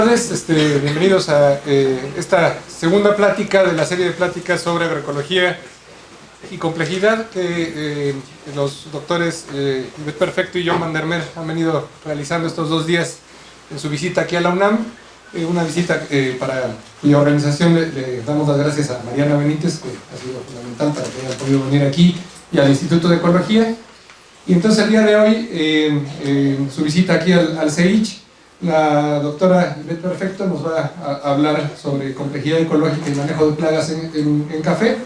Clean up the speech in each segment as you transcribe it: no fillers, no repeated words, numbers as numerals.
Buenas tardes, bienvenidos a esta segunda plática de la serie de pláticas sobre agroecología y complejidad que los doctores Ivette Perfecto y John Van der Meer han venido realizando estos 2 días en su visita aquí a la UNAM. Una visita para cuya organización le damos las gracias a Mariana Benítez, que ha sido fundamental para que hayan podido venir aquí, y al Instituto de Ecología. Y entonces el día de hoy, en su visita aquí al CEICH, la doctora Ivette Perfecto nos va a hablar sobre complejidad ecológica y manejo de plagas en café.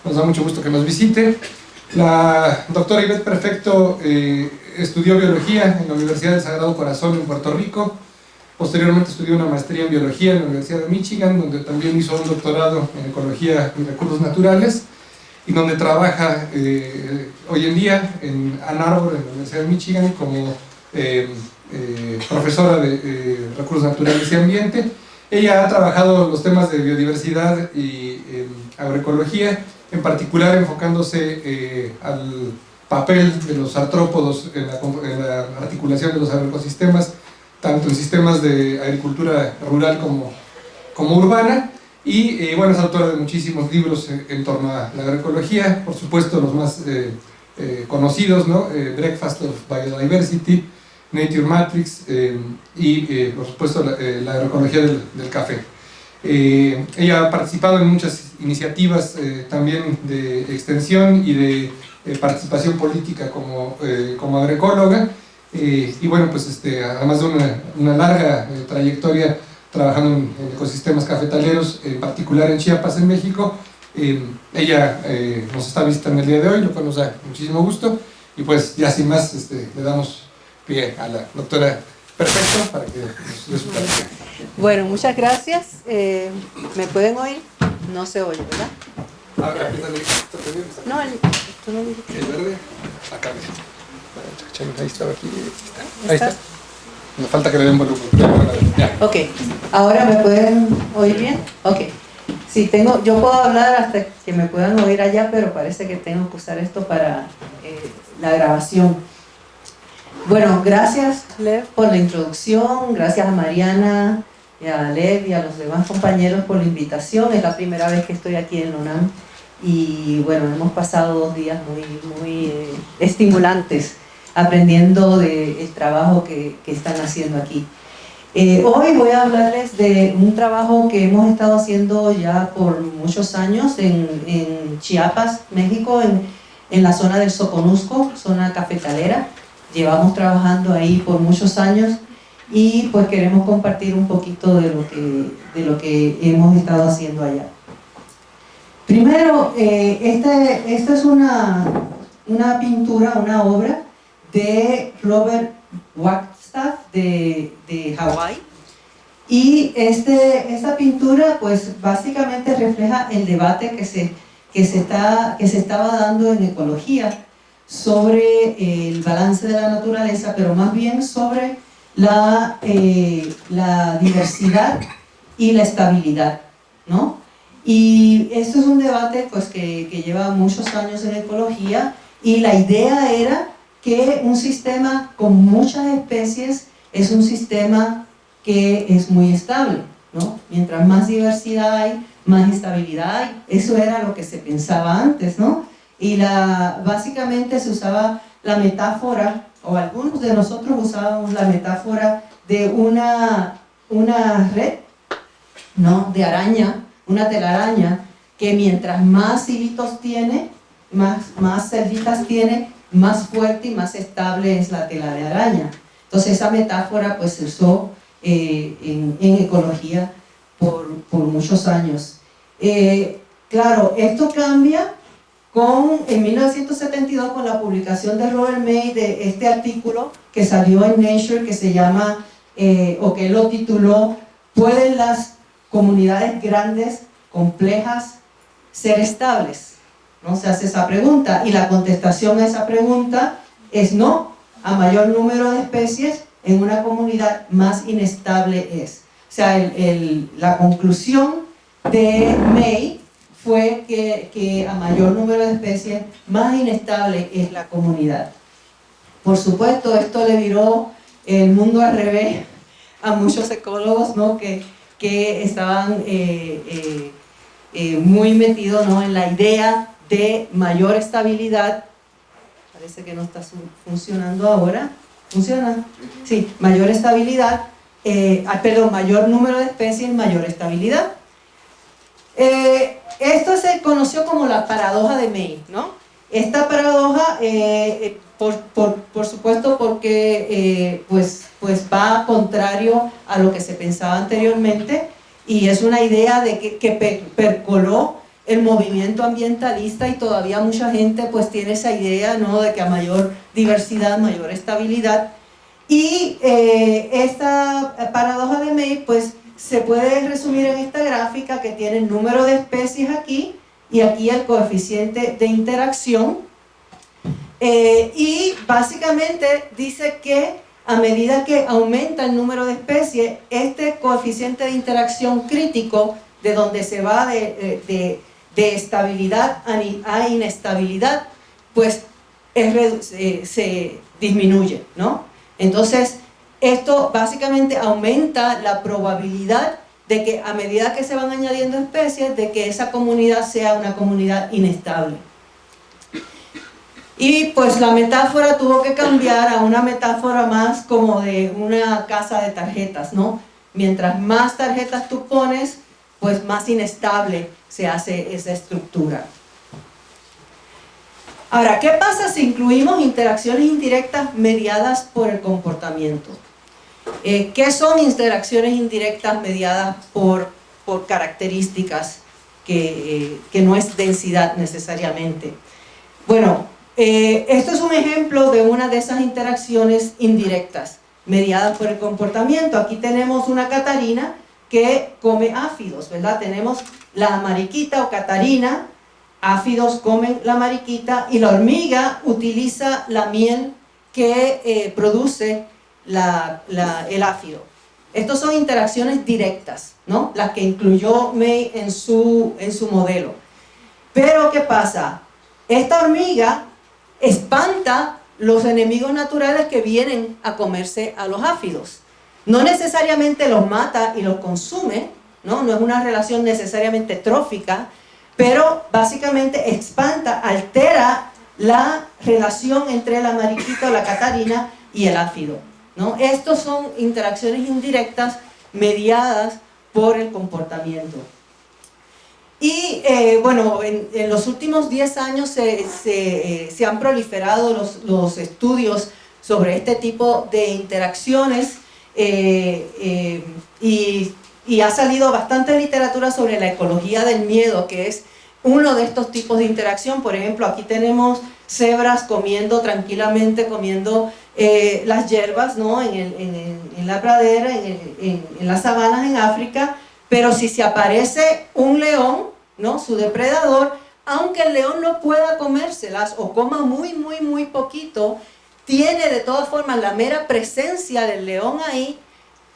Nos da mucho gusto que nos visite. La doctora Ivette Perfecto estudió biología en la Universidad del Sagrado Corazón en Puerto Rico. Posteriormente estudió una maestría en biología en la Universidad de Michigan, donde también hizo un doctorado en ecología y recursos naturales, y donde trabaja hoy en día en Ann Arbor, en la Universidad de Michigan, como profesora de recursos naturales y ambiente. Ella ha trabajado los temas de biodiversidad y agroecología, en particular enfocándose al papel de los artrópodos en la articulación de los agroecosistemas, tanto en sistemas de agricultura rural como urbana. Y bueno, es autora de muchísimos libros en torno a la agroecología, por supuesto los más conocidos, ¿no? Breakfast of Biodiversity, Nature Matrix y por supuesto la agroecología del café. Ella ha participado en muchas iniciativas también de extensión y de participación política como agroecóloga, y bueno, pues además de una larga trayectoria trabajando en ecosistemas cafetaleros, en particular en Chiapas, en México. Ella nos está visitando el día de hoy, lo cual nos da muchísimo gusto, y pues ya sin más le damos pie a la doctora Perfecto para que nos dé su plática. Bueno, muchas gracias. ¿Me pueden oír? No se oye, ¿verdad? Ahora, apriétale. No, esto no dice. El verde, acá. Ahí está, aquí. Ahí está. Me falta que le den volumen. Ya. Ok, ¿ahora me pueden oír bien? Ok. Sí, yo puedo hablar hasta que me puedan oír allá, pero parece que tengo que usar esto para la grabación. Bueno, gracias, Lev, por la introducción. Gracias a Mariana y a Lev y a los demás compañeros por la invitación. Es la primera vez que estoy aquí en la UNAM y bueno, hemos pasado 2 días muy estimulantes, aprendiendo del trabajo que están haciendo aquí. Hoy voy a hablarles de un trabajo que hemos estado haciendo ya por muchos años en Chiapas, México, en la zona del Soconusco, zona cafetalera. Llevamos trabajando ahí por muchos años y pues queremos compartir un poquito de lo que hemos estado haciendo allá. Primero, esta es una pintura, una obra de Robert Wagstaff de Hawái, y esta pintura pues básicamente refleja el debate que se estaba dando en ecología sobre el balance de la naturaleza, pero más bien sobre la diversidad y la estabilidad, ¿no? Y esto es un debate pues que lleva muchos años en ecología, y la idea era que un sistema con muchas especies es un sistema que es muy estable, ¿no? Mientras más diversidad hay, más estabilidad hay. Eso era lo que se pensaba antes, ¿no? Y básicamente se usaba la metáfora, o algunos de nosotros usábamos la metáfora de una red, ¿no? De araña, una telaraña, que mientras más hilitos tiene, más cerditas tiene, más fuerte y más estable es la tela de araña. Entonces esa metáfora pues se usó en ecología por muchos años. Claro, esto cambia en 1972 con la publicación de Robert May de este artículo que salió en Nature, que se llama, o que lo tituló ¿Pueden las comunidades grandes, complejas, ser estables? ¿No? Se hace esa pregunta, y la contestación a esa pregunta es no. A mayor número de especies en una comunidad, más inestable es. O sea, la conclusión de May fue que a mayor número de especies, más inestable es la comunidad. Por supuesto, esto le viró el mundo al revés a muchos ecólogos, ¿no? que estaban muy metidos, ¿no? en la idea de mayor estabilidad. Parece que no está funcionando ahora. ¿Funciona? Sí, mayor estabilidad, mayor número de especies, mayor estabilidad. Esto se conoció como la paradoja de May, ¿no? Esta paradoja, por supuesto, porque pues va contrario a lo que se pensaba anteriormente, y es una idea de que percoló el movimiento ambientalista, y todavía mucha gente pues tiene esa idea, ¿no? de que a mayor diversidad, mayor estabilidad. Y esta paradoja de May pues se puede resumir en esta gráfica que tiene el número de especies aquí y aquí el coeficiente de interacción, y básicamente dice que a medida que aumenta el número de especies, este coeficiente de interacción crítico, de donde se va de estabilidad a inestabilidad, pues se disminuye, ¿no? Entonces, esto básicamente aumenta la probabilidad de que a medida que se van añadiendo especies, de que esa comunidad sea una comunidad inestable. Y pues la metáfora tuvo que cambiar a una metáfora más como de una casa de tarjetas, ¿no? Mientras más tarjetas tú pones, pues más inestable se hace esa estructura. Ahora, ¿qué pasa si incluimos interacciones indirectas mediadas por el comportamiento? ¿Qué son interacciones indirectas mediadas por características que no es densidad necesariamente? Bueno, esto es un ejemplo de una de esas interacciones indirectas mediadas por el comportamiento. Aquí tenemos una catarina que come áfidos, ¿verdad? Tenemos la mariquita o catarina, áfidos comen la mariquita, y la hormiga utiliza la miel que produce el áfido. Estas son interacciones directas, ¿no? Las que incluyó May en su modelo. Pero ¿qué pasa? Esta hormiga espanta los enemigos naturales que vienen a comerse a los áfidos. No necesariamente los mata y los consume, ¿no? No es una relación necesariamente trófica, pero básicamente espanta, altera la relación entre la mariquita o la catarina y el áfido, ¿no? Estos son interacciones indirectas mediadas por el comportamiento. Y bueno, en los últimos 10 años se han proliferado los estudios sobre este tipo de interacciones, y ha salido bastante literatura sobre la ecología del miedo, que es uno de estos tipos de interacción. Por ejemplo, aquí tenemos cebras comiendo tranquilamente, las hierbas, ¿no? en la pradera, en las sabanas en África, pero si se aparece un león, ¿no? su depredador, aunque el león no pueda comérselas o coma muy poquito, tiene de todas formas la mera presencia del león ahí,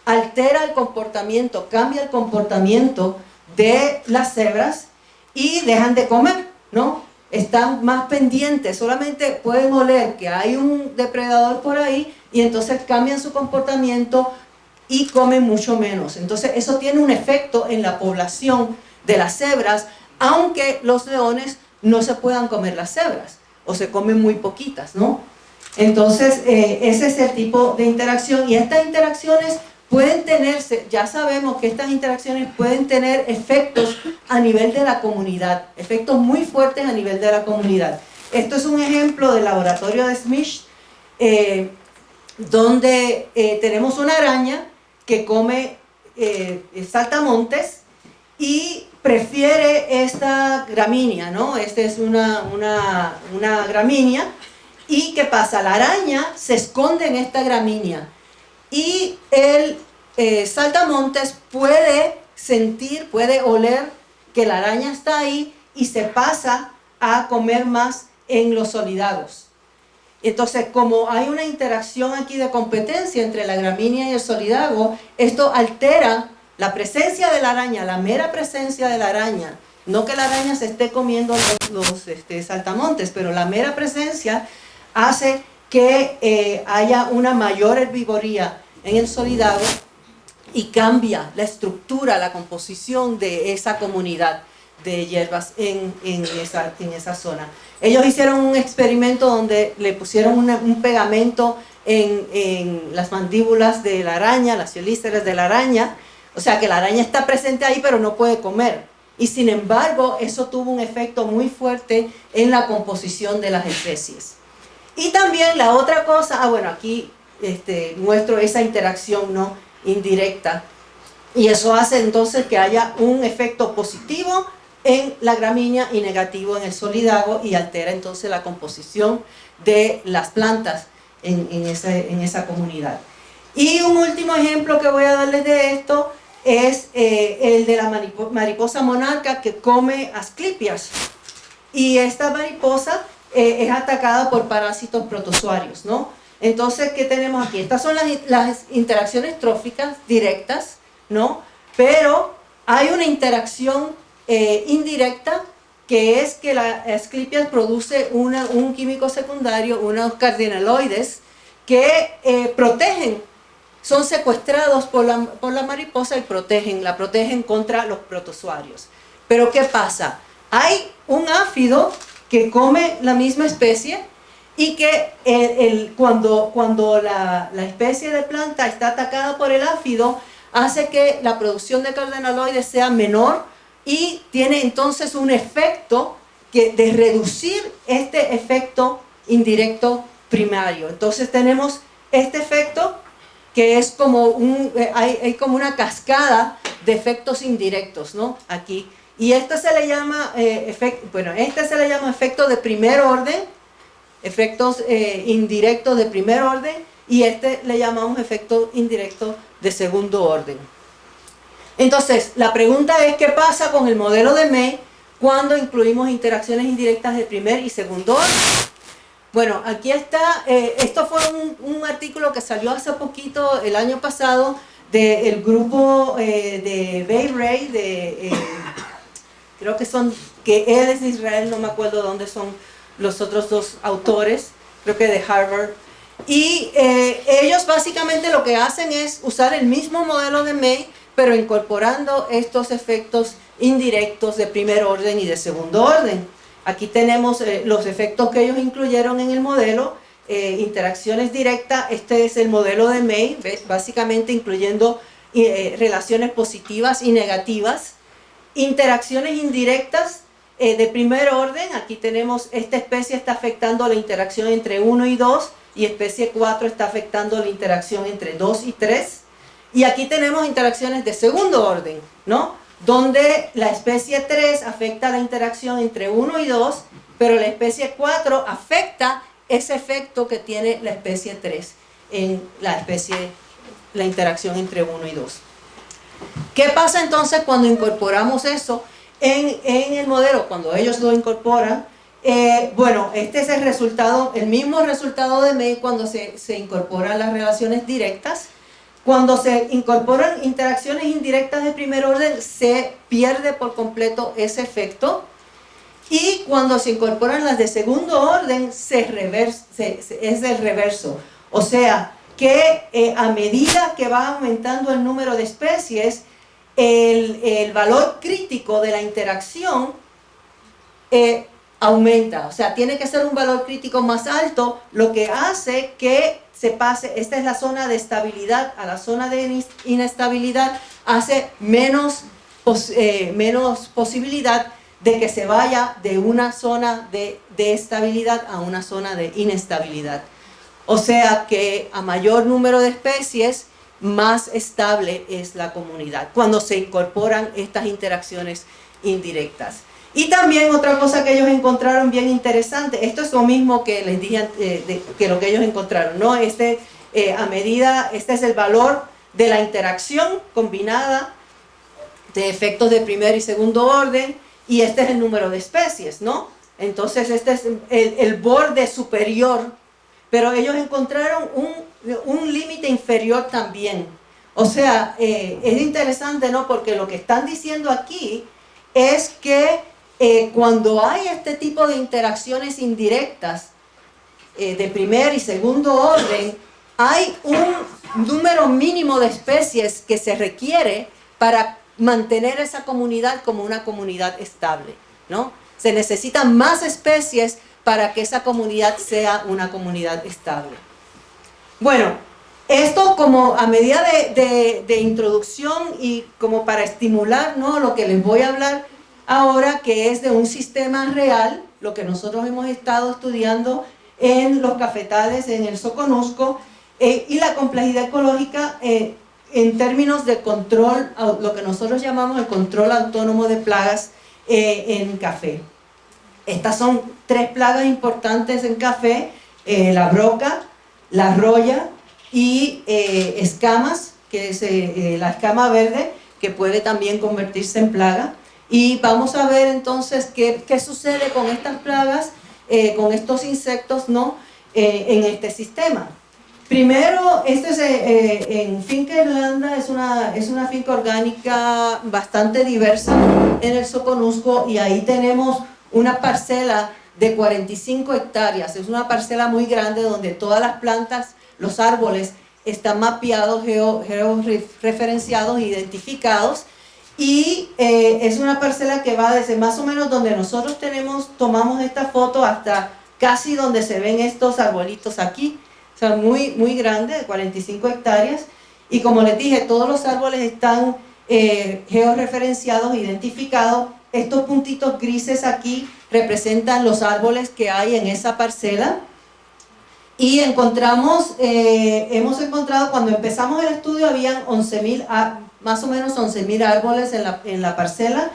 altera el comportamiento, cambia el comportamiento de las cebras y dejan de comer, ¿no? Están más pendientes, solamente pueden oler que hay un depredador por ahí y entonces cambian su comportamiento y comen mucho menos. Entonces eso tiene un efecto en la población de las cebras, aunque los leones no se puedan comer las cebras o se comen muy poquitas, ¿no? Entonces ese es el tipo de interacción, y estas interacciones pueden tenerse, ya sabemos que estas interacciones pueden tener efectos a nivel de la comunidad, efectos muy fuertes a nivel de la comunidad. Esto es un ejemplo del laboratorio de Smith, donde tenemos una araña que come saltamontes y prefiere esta gramínea, ¿no? Esta es una gramínea. ¿Y qué pasa? La araña se esconde en esta gramínea y el saltamontes puede sentir, puede oler que la araña está ahí y se pasa a comer más en los solidagos. Entonces, como hay una interacción aquí de competencia entre la gramínea y el solidago, esto altera la presencia de la araña, la mera presencia de la araña. No que la araña se esté comiendo los saltamontes, pero la mera presencia hace que haya una mayor herbivoría en el solidago y cambia la estructura, la composición de esa comunidad de hierbas en esa zona. Ellos hicieron un experimento donde le pusieron un pegamento en las mandíbulas de la araña, las ciolíceras de la araña, o sea que la araña está presente ahí pero no puede comer. Y sin embargo, eso tuvo un efecto muy fuerte en la composición de las especies. Y también la otra cosa, bueno, aquí muestro esa interacción, ¿no?, indirecta. Y eso hace entonces que haya un efecto positivo en la gramínea y negativo en el solidago, y altera entonces la composición de las plantas en esa comunidad. Y un último ejemplo que voy a darles de esto es el de la mariposa monarca que come asclepias. Y esta mariposa es atacada por parásitos protozoarios, ¿no? Entonces, ¿qué tenemos aquí? Estas son las interacciones tróficas directas, ¿no? Pero hay una interacción indirecta, que es que la asclepias produce un químico secundario, unos cardinaloides, que protegen, son secuestrados por la mariposa y la protegen contra los protozoarios. Pero ¿qué pasa? Hay un áfido que come la misma especie, y que cuando la especie de planta está atacada por el áfido, hace que la producción de cardinaloides sea menor, y tiene entonces un efecto de reducir este efecto indirecto primario. Entonces tenemos este efecto que es como hay como una cascada de efectos indirectos, ¿no?, aquí. Y este se le llama efecto de primer orden, efectos indirectos de primer orden, y le llamamos efecto indirecto de segundo orden. Entonces, la pregunta es, ¿qué pasa con el modelo de May cuando incluimos interacciones indirectas de primer y segundo orden? Bueno, aquí está, esto fue un artículo que salió hace poquito, el año pasado, del grupo de Bay Ray, creo que él es de Israel, no me acuerdo dónde son los otros dos autores, creo que de Harvard. Y ellos básicamente lo que hacen es usar el mismo modelo de May, pero incorporando estos efectos indirectos de primer orden y de segundo orden. Aquí tenemos los efectos que ellos incluyeron en el modelo, interacciones directas. Este es el modelo de May, básicamente incluyendo relaciones positivas y negativas. Interacciones indirectas de primer orden, aquí tenemos, esta especie está afectando la interacción entre 1 y 2, y especie 4 está afectando la interacción entre 2 y 3. Y aquí tenemos interacciones de segundo orden, ¿no?, donde la especie 3 afecta la interacción entre 1 y 2, pero la especie 4 afecta ese efecto que tiene la especie 3 en la interacción entre 1 y 2. ¿Qué pasa entonces cuando incorporamos eso en el modelo? Cuando ellos lo incorporan, bueno, este es el mismo resultado de May cuando se incorporan las relaciones directas. Cuando se incorporan interacciones indirectas de primer orden, se pierde por completo ese efecto. Y cuando se incorporan las de segundo orden, es el reverso. O sea, que a medida que va aumentando el número de especies, el valor crítico de la interacción aumenta. O sea, tiene que ser un valor crítico más alto, lo que hace que se pase, esta es la zona de estabilidad, a la zona de inestabilidad, hace menos posibilidad de que se vaya de una zona de estabilidad a una zona de inestabilidad. O sea que a mayor número de especies, más estable es la comunidad cuando se incorporan estas interacciones indirectas. Y también otra cosa que ellos encontraron bien interesante, esto es lo mismo que les dije, que lo que ellos encontraron, ¿no? Este es el valor de la interacción combinada de efectos de primer y segundo orden, y este es el número de especies, ¿no? Entonces este es el borde superior, pero ellos encontraron un límite inferior también. O sea, es interesante, ¿no? Porque lo que están diciendo aquí es que cuando hay este tipo de interacciones indirectas de primer y segundo orden, hay un número mínimo de especies que se requiere para mantener esa comunidad como una comunidad estable, ¿no? Se necesitan más especies para que esa comunidad sea una comunidad estable. Bueno, esto como a medida de introducción y como para estimular, ¿no?, lo que les voy a hablar ahora, que es de un sistema real, lo que nosotros hemos estado estudiando en los cafetales, en el Soconusco, y la complejidad ecológica en términos de control, lo que nosotros llamamos el control autónomo de plagas en café. Estas son 3 plagas importantes en café: la broca, la roya y escamas, que es la escama verde, que puede también convertirse en plaga. Y vamos a ver entonces qué sucede con estas plagas, con estos insectos, ¿no?, en este sistema. Primero, este es en Finca Irlanda, es una finca orgánica bastante diversa en el Soconusco, y ahí tenemos una parcela de 45 hectáreas. Es una parcela muy grande donde todas las plantas, los árboles, están mapeados, georreferenciados, identificados, y es una parcela que va desde más o menos donde nosotros tomamos esta foto hasta casi donde se ven estos arbolitos aquí. O sea, muy, muy grande, de 45 hectáreas. Y como les dije, todos los árboles están georreferenciados, identificados. Estos puntitos grises aquí representan los árboles que hay en esa parcela. Y hemos encontrado, cuando empezamos el estudio, habían 11.000, más o menos 11.000 árboles en la parcela.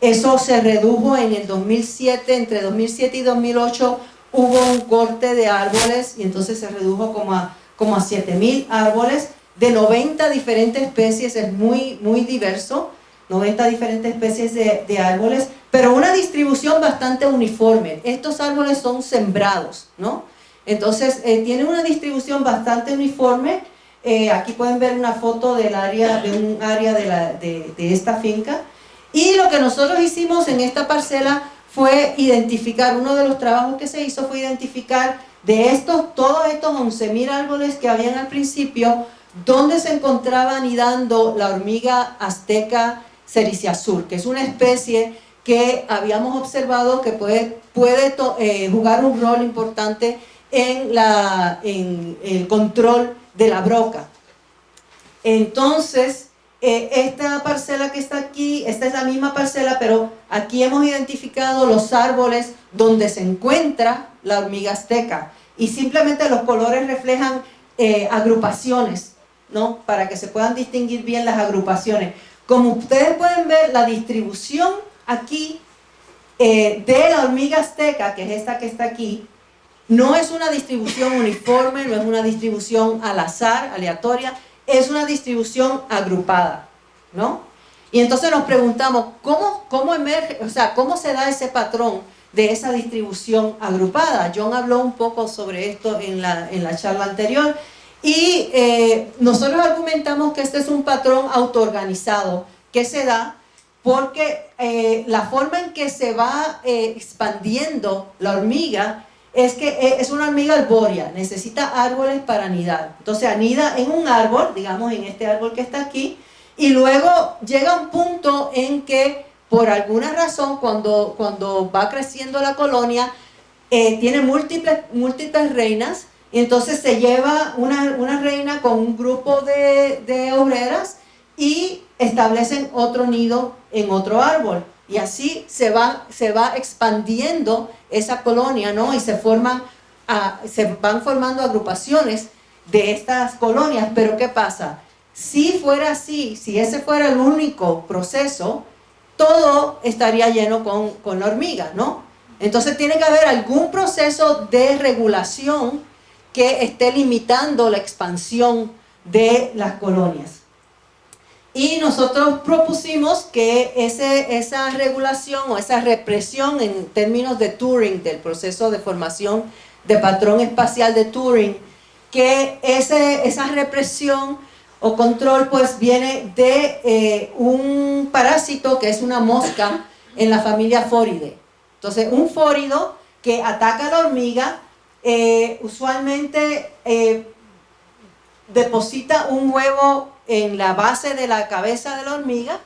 Eso se redujo en el 2007, entre 2007 y 2008, hubo un corte de árboles, y entonces se redujo como a 7.000 árboles de 90 diferentes especies. Es muy, muy diverso, 90 diferentes especies de árboles, pero una distribución bastante uniforme. Estos árboles son sembrados, ¿no? Entonces tienen una distribución bastante uniforme. Aquí pueden ver una foto de un área de esta finca. Y lo que nosotros hicimos en esta parcela fue identificar, uno de los trabajos que se hizo fue identificar de todos estos 11.000 árboles que habían al principio, dónde se encontraba anidando la hormiga azteca sericiazur, que es una especie que habíamos observado que puede jugar un rol importante en el control de la broca. Entonces, esta parcela que está aquí, esta es la misma parcela, pero aquí hemos identificado los árboles donde se encuentra la hormiga azteca, y simplemente los colores reflejan agrupaciones, ¿no?, para que se puedan distinguir bien las agrupaciones. Como ustedes pueden ver, la distribución aquí de la hormiga azteca, que es esta que está aquí, no es una distribución uniforme, no es una distribución al azar, aleatoria, es una distribución agrupada, ¿no? Y entonces nos preguntamos, ¿cómo emerge, o sea, cómo se da ese patrón de esa distribución agrupada? John habló un poco sobre esto en la charla anterior, y nosotros argumentamos que este es un patrón autoorganizado que se da porque la forma en que se va expandiendo la hormiga es que es una hormiga arbórea, necesita árboles para anidar. Entonces anida en un árbol, digamos en este árbol que está aquí, y luego llega un punto en que por alguna razón cuando va creciendo la colonia tiene múltiples reinas, y entonces se lleva una reina con un grupo de obreras y establecen otro nido en otro árbol. Y así se va expandiendo esa colonia, ¿no? Y se van formando agrupaciones de estas colonias. Pero ¿qué pasa? Si fuera así, si ese fuera el único proceso, todo estaría lleno con la hormiga, ¿no? Entonces tiene que haber algún proceso de regulación que esté limitando la expansión de las colonias. Y nosotros propusimos que esa regulación o esa represión en términos de Turing, del proceso de formación de patrón espacial de Turing, que esa represión o control pues viene de un parásito que es una mosca en la familia Foridae. Entonces un fórido que ataca a la hormiga usualmente deposita un huevo en la base de la cabeza de la hormiga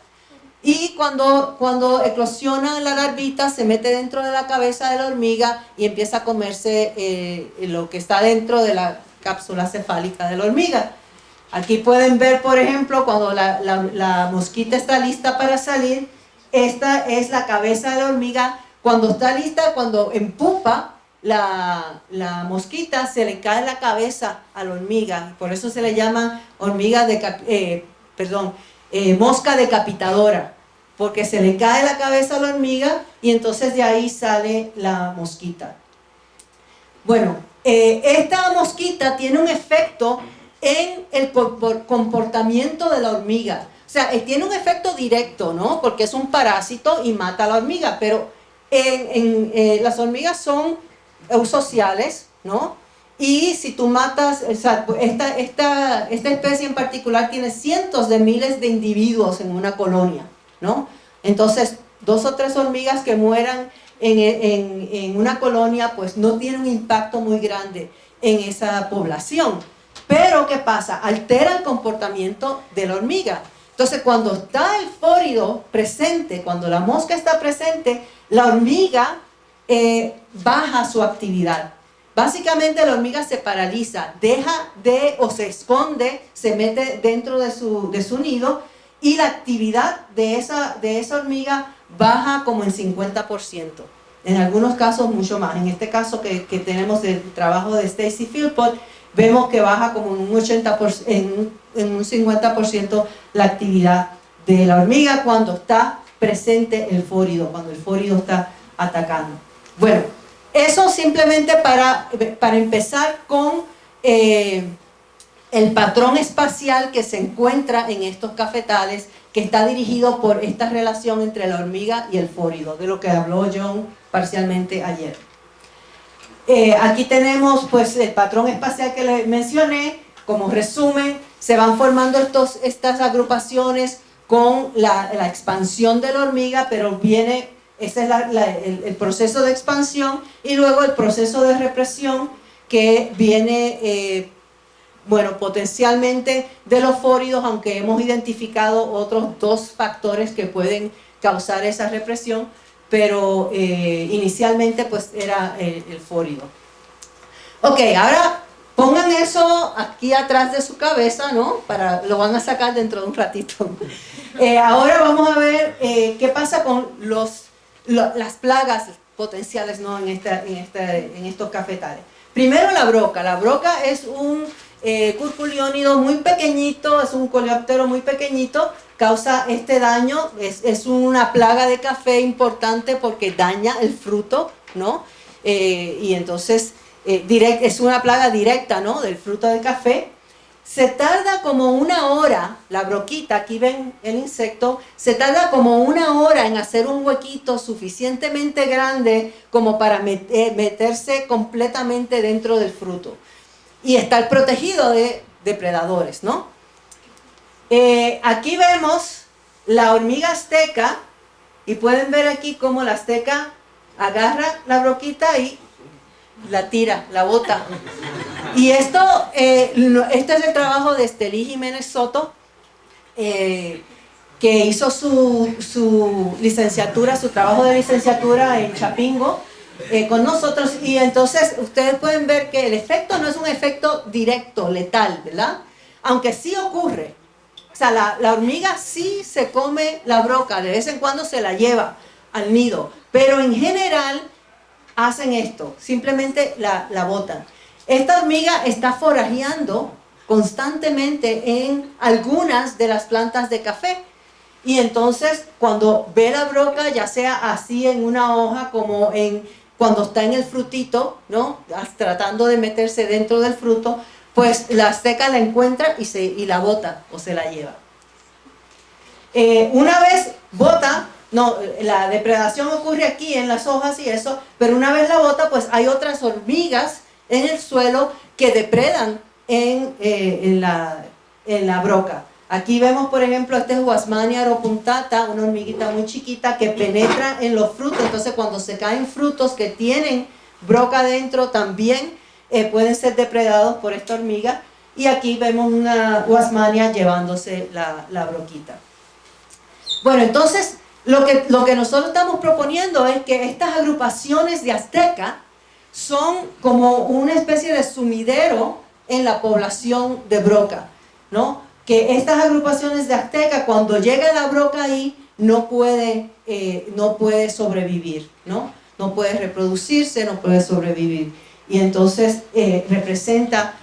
y cuando eclosiona la larvita se mete dentro de la cabeza de la hormiga y empieza a comerse lo que está dentro de la cápsula cefálica de la hormiga. Aquí pueden ver, por ejemplo, cuando la mosquita está lista para salir, esta es la cabeza de la hormiga. Cuando está lista, cuando empuja la mosquita, se le cae la cabeza a la hormiga. Por eso se le llama mosca decapitadora, porque se le cae la cabeza a la hormiga y entonces de ahí sale la mosquita. Bueno, esta mosquita tiene un efecto en el comportamiento de la hormiga. O sea, tiene un efecto directo, ¿no? Porque es un parásito y mata a la hormiga, pero las hormigas son eusociales, ¿no? Y si tú matas, o sea, esta especie en particular tiene cientos de miles de individuos en una colonia, ¿no? Entonces, 2 o 3 hormigas que mueran en una colonia, pues no tiene un impacto muy grande en esa población. Pero, ¿qué pasa? Altera el comportamiento de la hormiga. Entonces, cuando está el fórido presente, cuando la mosca está presente, la hormiga baja su actividad. Básicamente la hormiga se paraliza, o se esconde, se mete dentro de su nido y la actividad de esa hormiga baja como en 50%. En algunos casos mucho más. En este caso que tenemos el trabajo de Stacy Philpott, vemos que baja como en un 80%, en un 50% la actividad de la hormiga cuando está presente el fórido, cuando el fórido está atacando. Bueno, eso simplemente para empezar con el patrón espacial que se encuentra en estos cafetales, que está dirigido por esta relación entre la hormiga y el fórido, de lo que habló John parcialmente ayer. Aquí tenemos pues el patrón espacial que les mencioné. Como resumen, se van formando estas agrupaciones con la expansión de la hormiga, pero ese es el proceso de expansión, y luego el proceso de represión que viene, potencialmente de los fóridos, aunque hemos identificado otros 2 factores que pueden causar esa represión, pero inicialmente pues era el fórido. Ok, ahora pongan eso aquí atrás de su cabeza, ¿no? Lo van a sacar dentro de un ratito. Ahora vamos a ver qué pasa con las plagas potenciales, ¿no? en estos cafetales. Primero la broca. La broca es un curculiónido muy pequeñito, es un coleóptero muy pequeñito, causa este daño, es una plaga de café importante porque daña el fruto, ¿no? Y entonces es una plaga directa, ¿no? Del fruto del café. Se tarda como 1 hora, la broquita, aquí ven el insecto, se tarda como 1 hora en hacer un huequito suficientemente grande como para meterse completamente dentro del fruto y estar protegido de depredadores, ¿no? Aquí vemos la hormiga azteca y pueden ver aquí cómo la azteca agarra la broquita y la tira, la bota. Y este es el trabajo de Estelí Jiménez Soto, que hizo su licenciatura, su trabajo de licenciatura en Chapingo con nosotros, y entonces ustedes pueden ver que el efecto no es un efecto directo, letal, ¿verdad? Aunque sí ocurre. O sea, la hormiga sí se come la broca, de vez en cuando se la lleva al nido, pero en general hacen esto, simplemente la botan. Esta hormiga está forajeando constantemente en algunas de las plantas de café, y entonces cuando ve la broca, ya sea así en una hoja como cuando está en el frutito, ¿no? Tratando de meterse dentro del fruto, pues la azteca la encuentra y la bota o se la lleva. Una vez bota, la depredación ocurre aquí en las hojas y eso, pero una vez la bota, pues hay otras hormigas en el suelo que depredan en la broca. Aquí vemos, por ejemplo, este es Huasmania aeropunctata, una hormiguita muy chiquita que penetra en los frutos. Entonces, cuando se caen frutos que tienen broca dentro, también pueden ser depredados por esta hormiga. y aquí vemos una Wasmannia llevándose la broquita. Bueno, entonces lo que nosotros estamos proponiendo es que estas agrupaciones de azteca son como una especie de sumidero en la población de broca, ¿no? Que estas agrupaciones de azteca, cuando llega la broca ahí, no puede sobrevivir, ¿no? No puede reproducirse, no puede sobrevivir. Y entonces representa,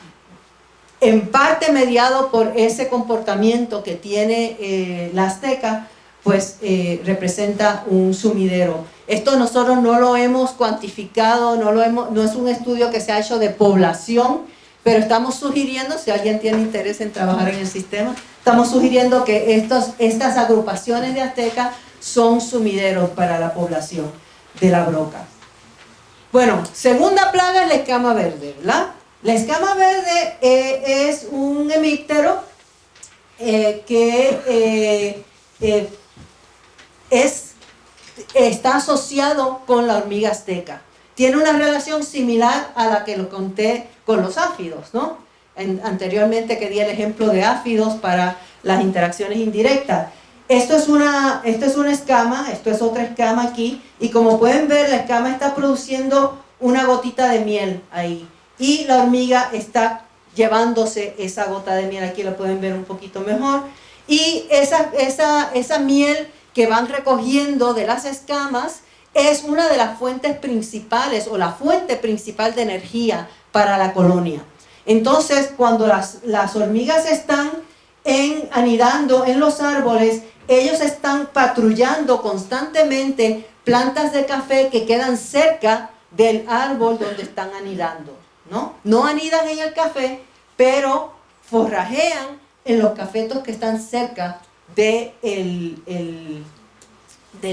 en parte mediado por ese comportamiento que tiene la azteca, pues representa un sumidero. Esto nosotros no lo hemos cuantificado, no es un estudio que se ha hecho de población, pero estamos sugiriendo, si alguien tiene interés en trabajar en el sistema, estamos sugiriendo que estas agrupaciones de aztecas son sumideros para la población de la broca. Bueno, segunda plaga es la escama verde, ¿verdad? La escama verde es un hemíptero que está asociado con la hormiga azteca. Tiene una relación similar a la que lo conté con los áfidos, ¿no? Anteriormente que di el ejemplo de áfidos para las interacciones indirectas. Esto es una escama, esto es otra escama aquí, y como pueden ver, la escama está produciendo una gotita de miel ahí, y la hormiga está llevándose esa gota de miel, aquí la pueden ver un poquito mejor, y esa miel que van recogiendo de las escamas es una de las fuentes principales, o la fuente principal de energía para la colonia. Entonces, cuando las hormigas están anidando en los árboles, ellos están patrullando constantemente plantas de café que quedan cerca del árbol donde están anidando, ¿no? No anidan en el café, pero forrajean en los cafetos que están cerca del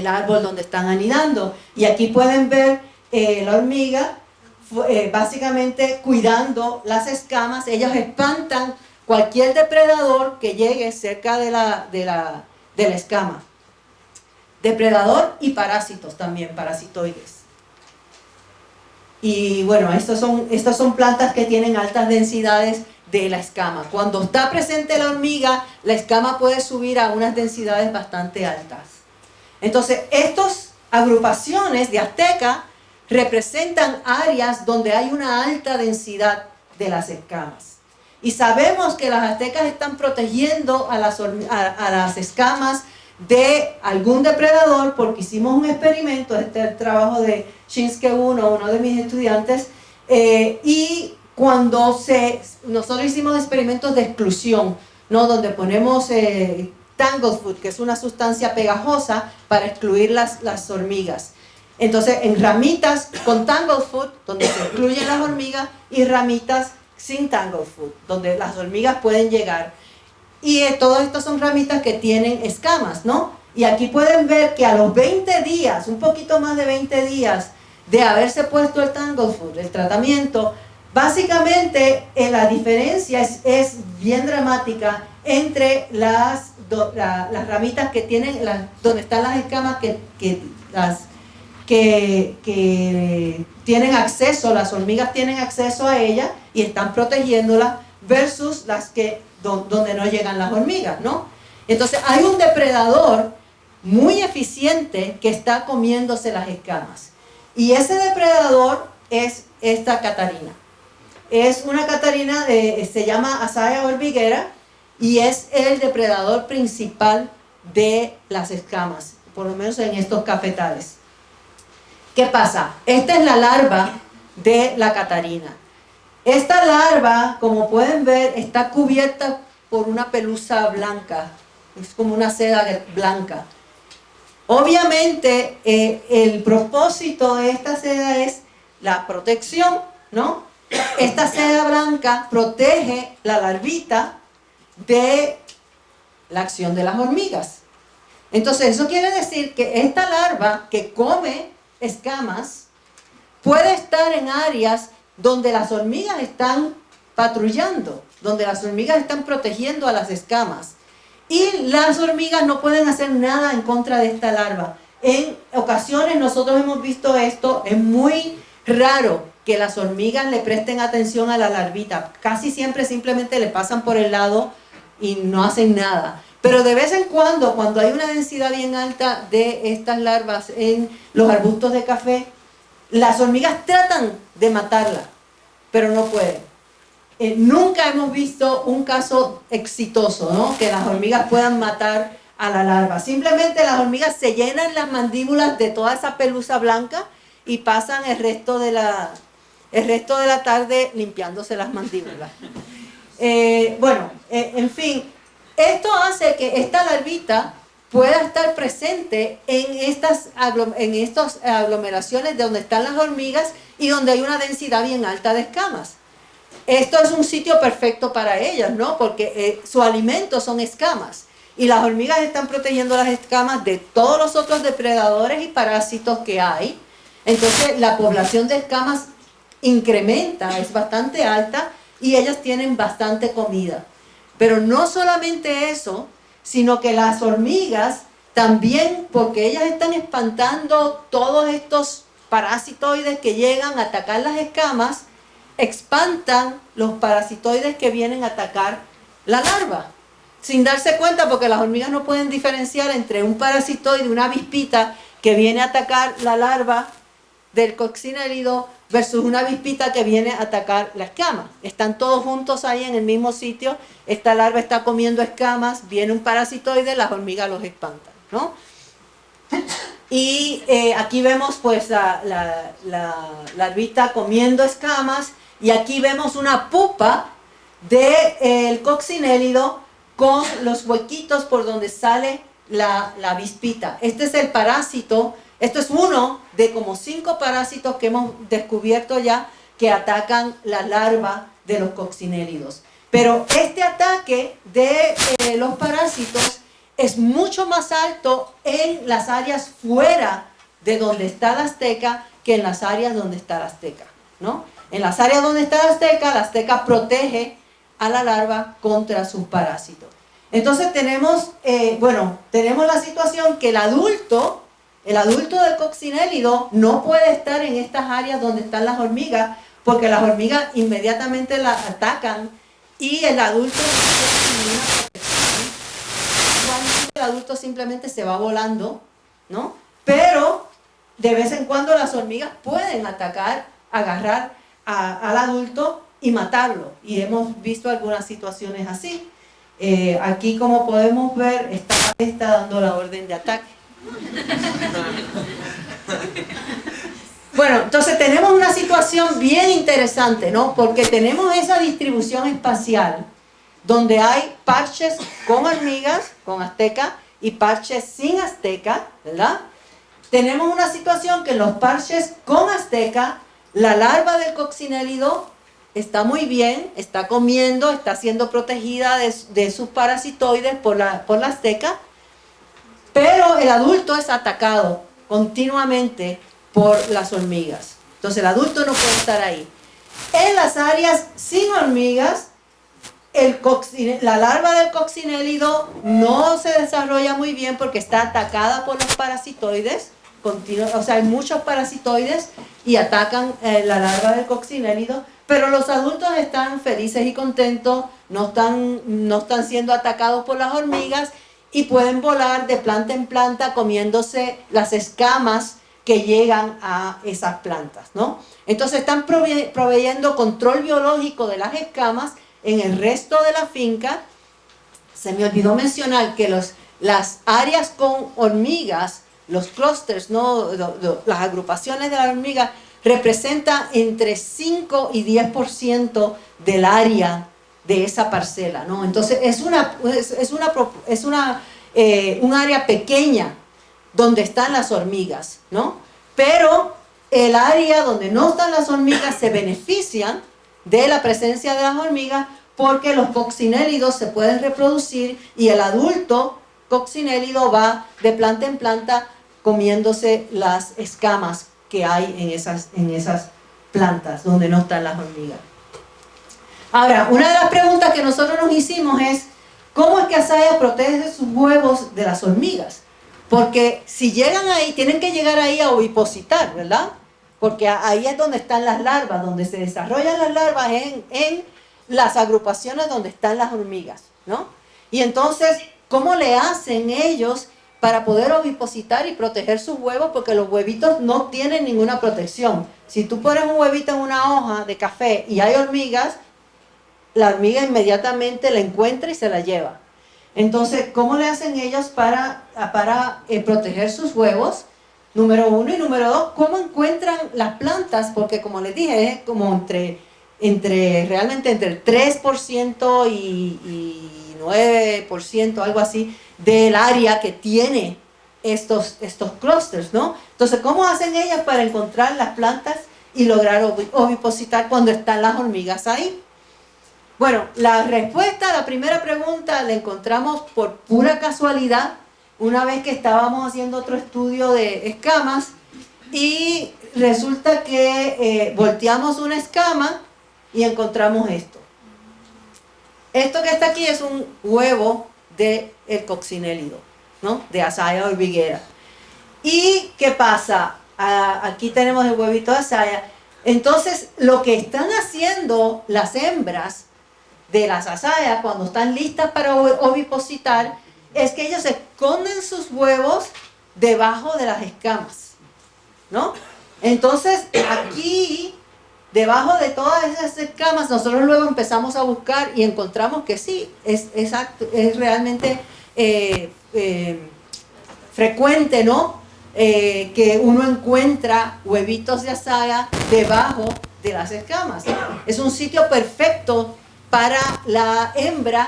árbol donde están anidando. Y aquí pueden ver la hormiga básicamente cuidando las escamas. Ellos espantan cualquier depredador que llegue cerca de la escama. Depredador y parásitos también, parasitoides. Y bueno, estas son plantas que tienen altas densidades de la escama. Cuando está presente la hormiga, la escama puede subir a unas densidades bastante altas. Entonces, estas agrupaciones de azteca representan áreas donde hay una alta densidad de las escamas. Y sabemos que las aztecas están protegiendo a las escamas de algún depredador, porque hicimos un experimento, este es el trabajo de Shinsuke uno de mis estudiantes, y cuando nosotros hicimos experimentos de exclusión, ¿no? Donde ponemos tanglefoot, que es una sustancia pegajosa para excluir las hormigas. Entonces, en ramitas con tanglefoot, donde se excluyen las hormigas, y ramitas sin tanglefoot, donde las hormigas pueden llegar. Y todas estas son ramitas que tienen escamas, ¿no? Y aquí pueden ver que a los 20 días, un poquito más de 20 días de haberse puesto el tanglefoot, el tratamiento, básicamente la diferencia es bien dramática entre las ramitas que tienen, donde están las escamas que tienen acceso, las hormigas tienen acceso a ellas y están protegiéndolas, versus las donde no llegan las hormigas, ¿no? Entonces hay un depredador muy eficiente que está comiéndose las escamas, y ese depredador es esta catarina. Es una catarina, se llama Azaea hormiguera, y es el depredador principal de las escamas, por lo menos en estos cafetales. ¿Qué pasa? Esta es la larva de la catarina. Esta larva, como pueden ver, está cubierta por una pelusa blanca, es como una seda blanca. Obviamente, el propósito de esta seda es la protección, ¿no? Esta seda blanca protege la larvita de la acción de las hormigas. Entonces, eso quiere decir que esta larva que come escamas puede estar en áreas donde las hormigas están patrullando, donde las hormigas están protegiendo a las escamas, y las hormigas no pueden hacer nada en contra de esta larva. En ocasiones nosotros hemos visto esto, es muy raro que las hormigas le presten atención a la larvita. Casi siempre simplemente le pasan por el lado y no hacen nada. Pero de vez en cuando hay una densidad bien alta de estas larvas en los arbustos de café, las hormigas tratan de matarla, pero no pueden. Nunca hemos visto un caso exitoso, ¿no? Que las hormigas puedan matar a la larva. Simplemente las hormigas se llenan las mandíbulas de toda esa pelusa blanca y pasan el resto de la tarde limpiándose las mandíbulas. En fin, esto hace que esta larvita pueda estar presente en estas aglomeraciones de donde están las hormigas y donde hay una densidad bien alta de escamas. Esto es un sitio perfecto para ellas, ¿no? Porque su alimento son escamas. Y las hormigas están protegiendo las escamas de todos los otros depredadores y parásitos que hay. Entonces la población de escamas incrementa, es bastante alta y ellas tienen bastante comida. Pero no solamente eso, sino que las hormigas también, porque ellas están espantando todos estos parasitoides que llegan a atacar las escamas, espantan los parasitoides que vienen a atacar la larva. Sin darse cuenta, porque las hormigas no pueden diferenciar entre un parasitoide, una avispita que viene a atacar la larva del coccinélido versus una avispita que viene a atacar la escama. Están todos juntos ahí en el mismo sitio, esta larva está comiendo escamas, viene un parasitoide, las hormigas los espantan, ¿no? Y aquí vemos pues la larvita comiendo escamas y aquí vemos una pupa del coccinélido con los huequitos por donde sale la avispita. Este es el parásito. Esto es uno de como 5 parásitos que hemos descubierto ya que atacan la larva de los coccinélidos. Pero este ataque de los parásitos es mucho más alto en las áreas fuera de donde está la azteca que en las áreas donde está la azteca, ¿no? En las áreas donde está la azteca protege a la larva contra sus parásitos. Entonces tenemos la situación que el adulto del coccinélido no puede estar en estas áreas donde están las hormigas, porque las hormigas inmediatamente la atacan y el adulto no tiene ninguna protección. Igualmente el adulto simplemente se va volando, ¿no? Pero de vez en cuando las hormigas pueden agarrar al adulto y matarlo. Y hemos visto algunas situaciones así. Aquí, como podemos ver, está dando la orden de ataque. Bueno, entonces tenemos una situación bien interesante, ¿no? Porque tenemos esa distribución espacial donde hay parches con hormigas, con azteca, y parches sin azteca, ¿verdad? Tenemos una situación que en los parches con azteca, la larva del coccinélido está muy bien, está comiendo, está siendo protegida de sus parasitoides por la azteca, pero el adulto es atacado continuamente por las hormigas. Entonces el adulto no puede estar ahí. En las áreas sin hormigas, la larva del coccinélido no se desarrolla muy bien porque está atacada por los parasitoides. O sea, hay muchos parasitoides y atacan la larva del coccinélido, pero los adultos están felices y contentos, no están siendo atacados por las hormigas y pueden volar de planta en planta comiéndose las escamas que llegan a esas plantas, ¿no? Entonces están proveyendo control biológico de las escamas en el resto de la finca. Se me olvidó mencionar que las áreas con hormigas, los clústeres, ¿no? Las agrupaciones de las hormigas, representan entre 5 y 10% del área de esa parcela, ¿no? Entonces es un área pequeña donde están las hormigas, ¿no? Pero el área donde no están las hormigas se benefician de la presencia de las hormigas porque los coccinélidos se pueden reproducir y el adulto coccinélido va de planta en planta comiéndose las escamas que hay en esas plantas donde no están las hormigas. Ahora, una de las preguntas que nosotros nos hicimos es ¿cómo es que Asaya protege sus huevos de las hormigas? Porque si llegan ahí, tienen que llegar ahí a ovipositar, ¿verdad? porque ahí es donde están las larvas, donde se desarrollan las larvas en las agrupaciones donde están las hormigas, ¿no? Y entonces, ¿cómo le hacen ellos para poder ovipositar y proteger sus huevos? Porque los huevitos no tienen ninguna protección. Si tú pones un huevito en una hoja de café y hay hormigas, la hormiga inmediatamente la encuentra y se la lleva. Entonces, ¿cómo le hacen ellos para proteger sus huevos? Número 1 y número 2, ¿cómo encuentran las plantas? Porque como les dije, es como realmente entre el 3% y 9%, algo así, del área que tiene estos clústeres, ¿no? Entonces, ¿cómo hacen ellas para encontrar las plantas y lograr ovipositar cuando están las hormigas ahí? Bueno, la respuesta a la primera pregunta la encontramos por pura casualidad, una vez que estábamos haciendo otro estudio de escamas y resulta que volteamos una escama y encontramos esto. Esto que está aquí es un huevo del coccinélido, ¿no? De Azalia hormiguera. ¿Y qué pasa? Aquí tenemos el huevito de Azalia. Entonces, lo que están haciendo las hembras de las azayas cuando están listas para ovipositar es que ellos esconden sus huevos debajo de las escamas, ¿no? Entonces, aquí, debajo de todas esas escamas, nosotros luego empezamos a buscar y encontramos que sí, es realmente frecuente, ¿no? Que uno encuentra huevitos de azaya debajo de las escamas. Es un sitio perfecto para la hembra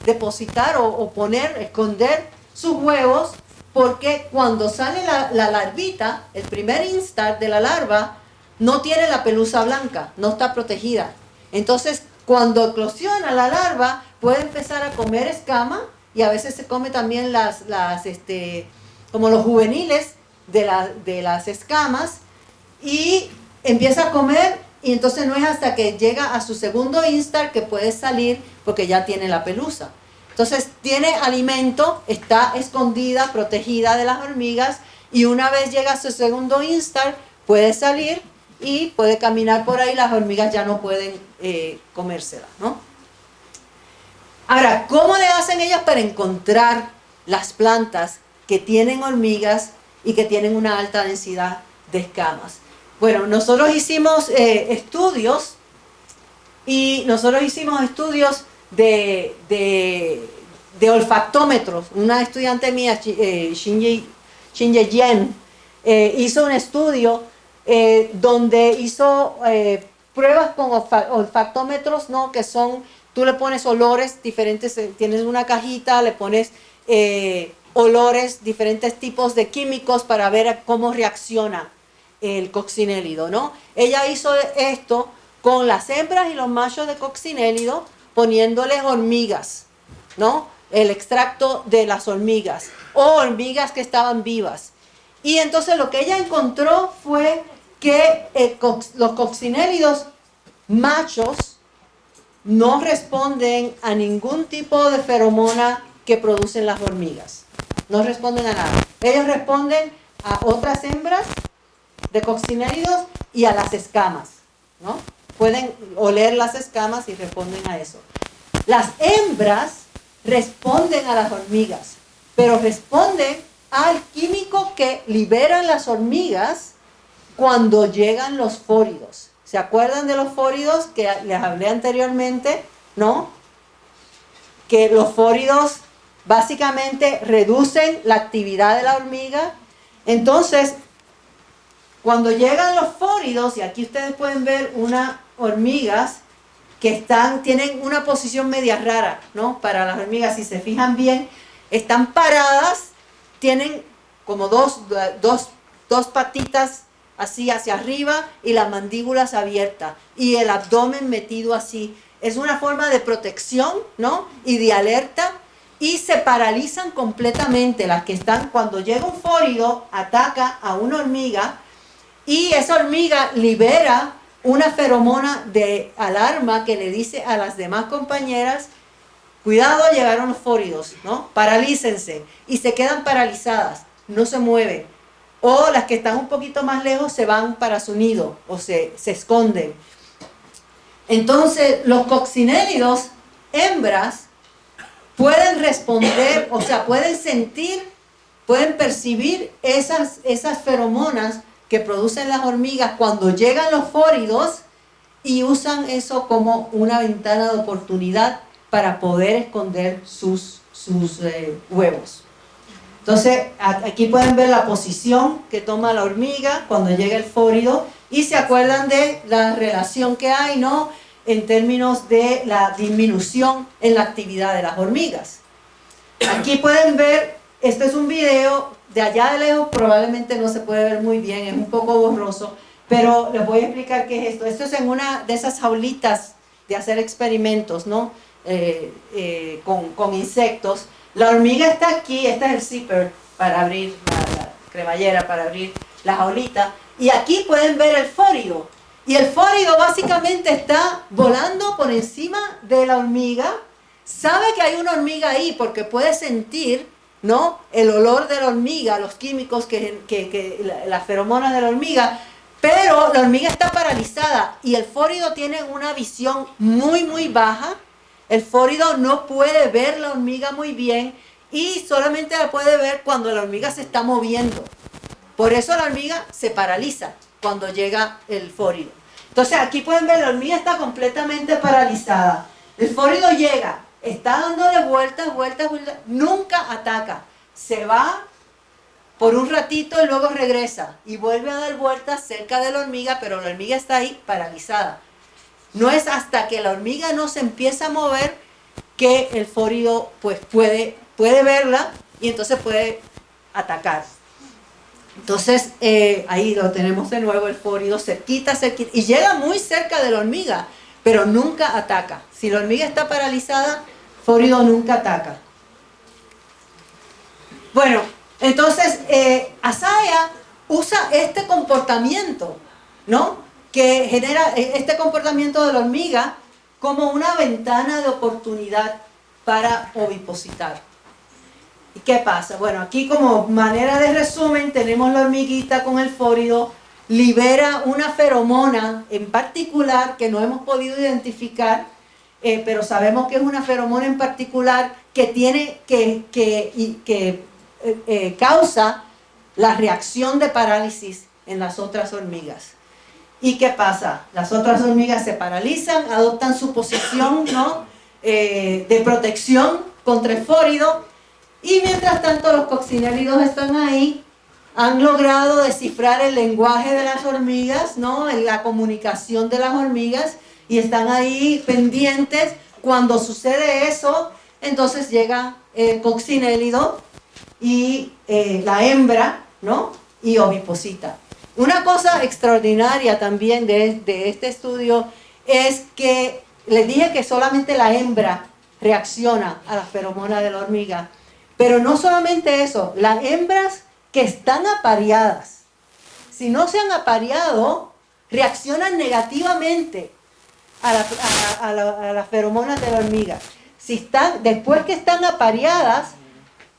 depositar o esconder sus huevos, porque cuando sale la larvita, el primer instar de la larva, no tiene la pelusa blanca, no está protegida. Entonces, cuando eclosiona la larva, puede empezar a comer escama y a veces se come también como los juveniles de las escamas y empieza a comer. Y entonces no es hasta que llega a su segundo instar que puede salir porque ya tiene la pelusa. Entonces tiene alimento, está escondida, protegida de las hormigas y una vez llega a su segundo instar puede salir y puede caminar por ahí, las hormigas ya no pueden comérsela, ¿no? Ahora, ¿cómo le hacen ellas para encontrar las plantas que tienen hormigas y que tienen una alta densidad de escamas? Bueno, nosotros hicimos estudios de olfactómetros. Una estudiante mía, Shinje Yen, hizo un estudio donde hizo pruebas con olfactómetros, ¿no? Que son, tú le pones olores diferentes, tienes una cajita, le pones olores, diferentes tipos de químicos para ver cómo reacciona el coccinélido, ¿no? Ella hizo esto con las hembras y los machos de coccinélido, poniéndoles hormigas, ¿no? El extracto de las hormigas o hormigas que estaban vivas. Y entonces lo que ella encontró fue que los coccinélidos machos no responden a ningún tipo de feromona que producen las hormigas. No responden a nada. Ellos responden a otras hembras de coccinélidos y a las escamas, ¿no? Pueden oler las escamas y responden a eso. Las hembras responden a las hormigas, pero responden al químico que liberan las hormigas cuando llegan los fóridos. ¿Se acuerdan de los fóridos que les hablé anteriormente? ¿No? Que los fóridos básicamente reducen la actividad de la hormiga. Entonces, cuando llegan los fóridos, y aquí ustedes pueden ver unas hormigas que tienen una posición media rara, ¿no? Para las hormigas, si se fijan bien, están paradas, tienen como dos patitas así hacia arriba y las mandíbulas abiertas y el abdomen metido así. Es una forma de protección, ¿no? Y de alerta, y se paralizan completamente. Las que están, cuando llega un fórido, ataca a una hormiga y esa hormiga libera una feromona de alarma que le dice a las demás compañeras: cuidado, llegaron los fóridos, ¿no? Paralícense. Y se quedan paralizadas, no se mueven. o las que están un poquito más lejos se van para su nido o se esconden. Entonces, los coccinélidos, hembras, pueden responder, o sea, pueden sentir, pueden percibir esas feromonas que producen las hormigas cuando llegan los fóridos y usan eso como una ventana de oportunidad para poder esconder sus huevos. Entonces, aquí pueden ver la posición que toma la hormiga cuando llega el fórido y se acuerdan de la relación que hay, ¿no?, en términos de la disminución en la actividad de las hormigas. Aquí pueden ver, este es un video de allá de lejos, probablemente no se puede ver muy bien, es un poco borroso, pero les voy a explicar qué es esto. Esto es en una de esas jaulitas de hacer experimentos, ¿no?, con insectos. La hormiga está aquí, este es el zipper para abrir la cremallera, para abrir la jaulita, y aquí pueden ver el fórido. Y el fórido básicamente está volando por encima de la hormiga, sabe que hay una hormiga ahí porque puede sentir, ¿no?, el olor de la hormiga, los químicos, las feromonas de la hormiga, pero la hormiga está paralizada y el fórido tiene una visión muy baja. El fórido no puede ver la hormiga muy bien y solamente la puede ver cuando la hormiga se está moviendo. Por eso la hormiga se paraliza cuando llega el fórido. Entonces aquí pueden ver, la hormiga está completamente paralizada. El fórido llega, está dándole vueltas, nunca ataca. Se va por un ratito y luego regresa y vuelve a dar vueltas cerca de la hormiga, pero la hormiga está ahí paralizada. No es hasta que la hormiga no se empieza a mover que el fórido pues puede verla y entonces puede atacar. Entonces ahí lo tenemos de nuevo, el fórido cerquita, y llega muy cerca de la hormiga, pero nunca ataca. Si la hormiga está paralizada, fórido nunca ataca. Bueno, entonces Asaya usa este comportamiento, ¿no?, que genera este comportamiento de la hormiga como una ventana de oportunidad para ovipositar. ¿Y qué pasa? Bueno, aquí como manera de resumen tenemos la hormiguita con el fórido, libera una feromona en particular que no hemos podido identificar, pero sabemos que es una feromona en particular que causa la reacción de parálisis en las otras hormigas. ¿Y qué pasa? Las otras hormigas se paralizan, adoptan su posición, ¿no?, de protección contra el fórido, y mientras tanto los coccinélidos están ahí, han logrado descifrar el lenguaje de las hormigas, ¿no?, la comunicación de las hormigas, y están ahí pendientes. Cuando sucede eso, entonces llega el coccinélido y la hembra, ¿no?, y oviposita. Una cosa extraordinaria también de este estudio es que les dije que solamente la hembra reacciona a la feromona de la hormiga, pero no solamente eso, las hembras que están apareadas, si no se han apareado, reaccionan negativamente a las feromonas de la hormiga. Después que están apareadas,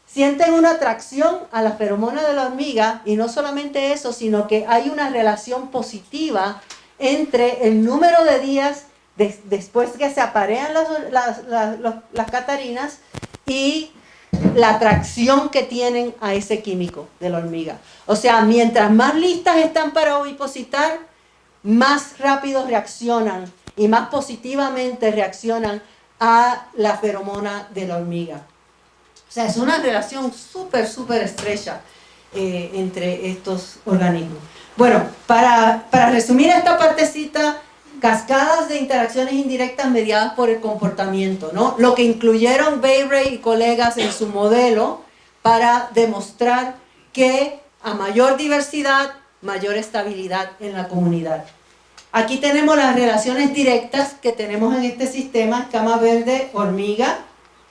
sienten una atracción a la feromona de la hormiga, y no solamente eso, sino que hay una relación positiva entre el número de días después que se aparean las catarinas y la atracción que tienen a ese químico de la hormiga. O sea, mientras más listas están para ovipositar, más rápido reaccionan y más positivamente reaccionan a la feromona de la hormiga. O sea, es una relación súper estrecha entre estos organismos. Bueno, para resumir esta partecita, cascadas de interacciones indirectas mediadas por el comportamiento, ¿no? Lo que incluyeron Bayrey y colegas en su modelo para demostrar que a mayor diversidad, mayor estabilidad en la comunidad. Aquí tenemos las relaciones directas que tenemos en este sistema: escama verde, hormiga,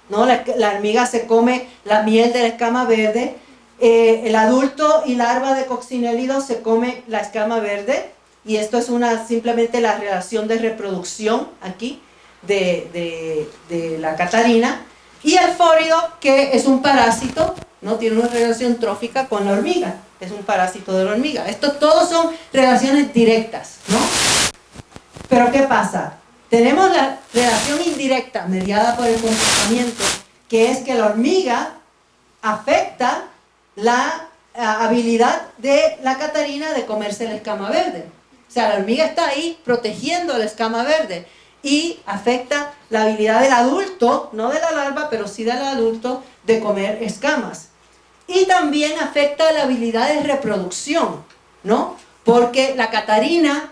¿no? La hormiga se come la miel de la escama verde, el adulto y larva de coccinélido se come la escama verde, y esto es simplemente la relación de reproducción aquí de la catarina. Y el fórido, que es un parásito, ¿no? Tiene una relación trófica con la hormiga, es un parásito de la hormiga. Estos todos son relaciones directas, ¿no? Pero ¿qué pasa? Tenemos la relación indirecta mediada por el comportamiento, que es que la hormiga afecta la habilidad de la catarina de comerse la escama verde. O sea, la hormiga está ahí protegiendo la escama verde y afecta la habilidad del adulto, no de la larva, pero sí del adulto, de comer escamas. Y también afecta la habilidad de reproducción, ¿no? Porque la catarina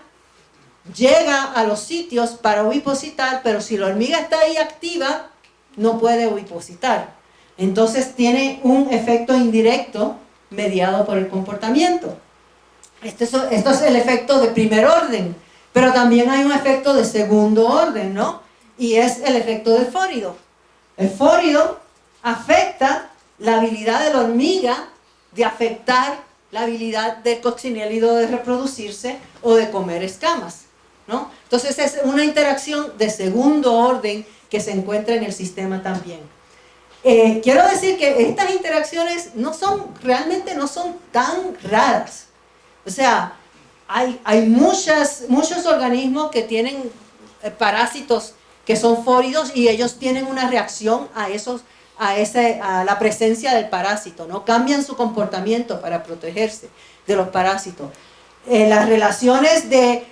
llega a los sitios para ovipositar, pero si la hormiga está ahí activa, no puede ovipositar. Entonces tiene un efecto indirecto mediado por el comportamiento. Esto es el efecto de primer orden, pero también hay un efecto de segundo orden, ¿no? Y es el efecto del fórido. El fórido afecta la habilidad de la hormiga de afectar la habilidad del coccinéllido de reproducirse o de comer escamas, ¿no? Entonces es una interacción de segundo orden que se encuentra en el sistema también. Quiero decir que estas interacciones realmente no son tan raras. O sea, hay muchos organismos que tienen parásitos que son fóridos y ellos tienen una reacción a la presencia del parásito, ¿no? Cambian su comportamiento para protegerse de los parásitos. Las relaciones de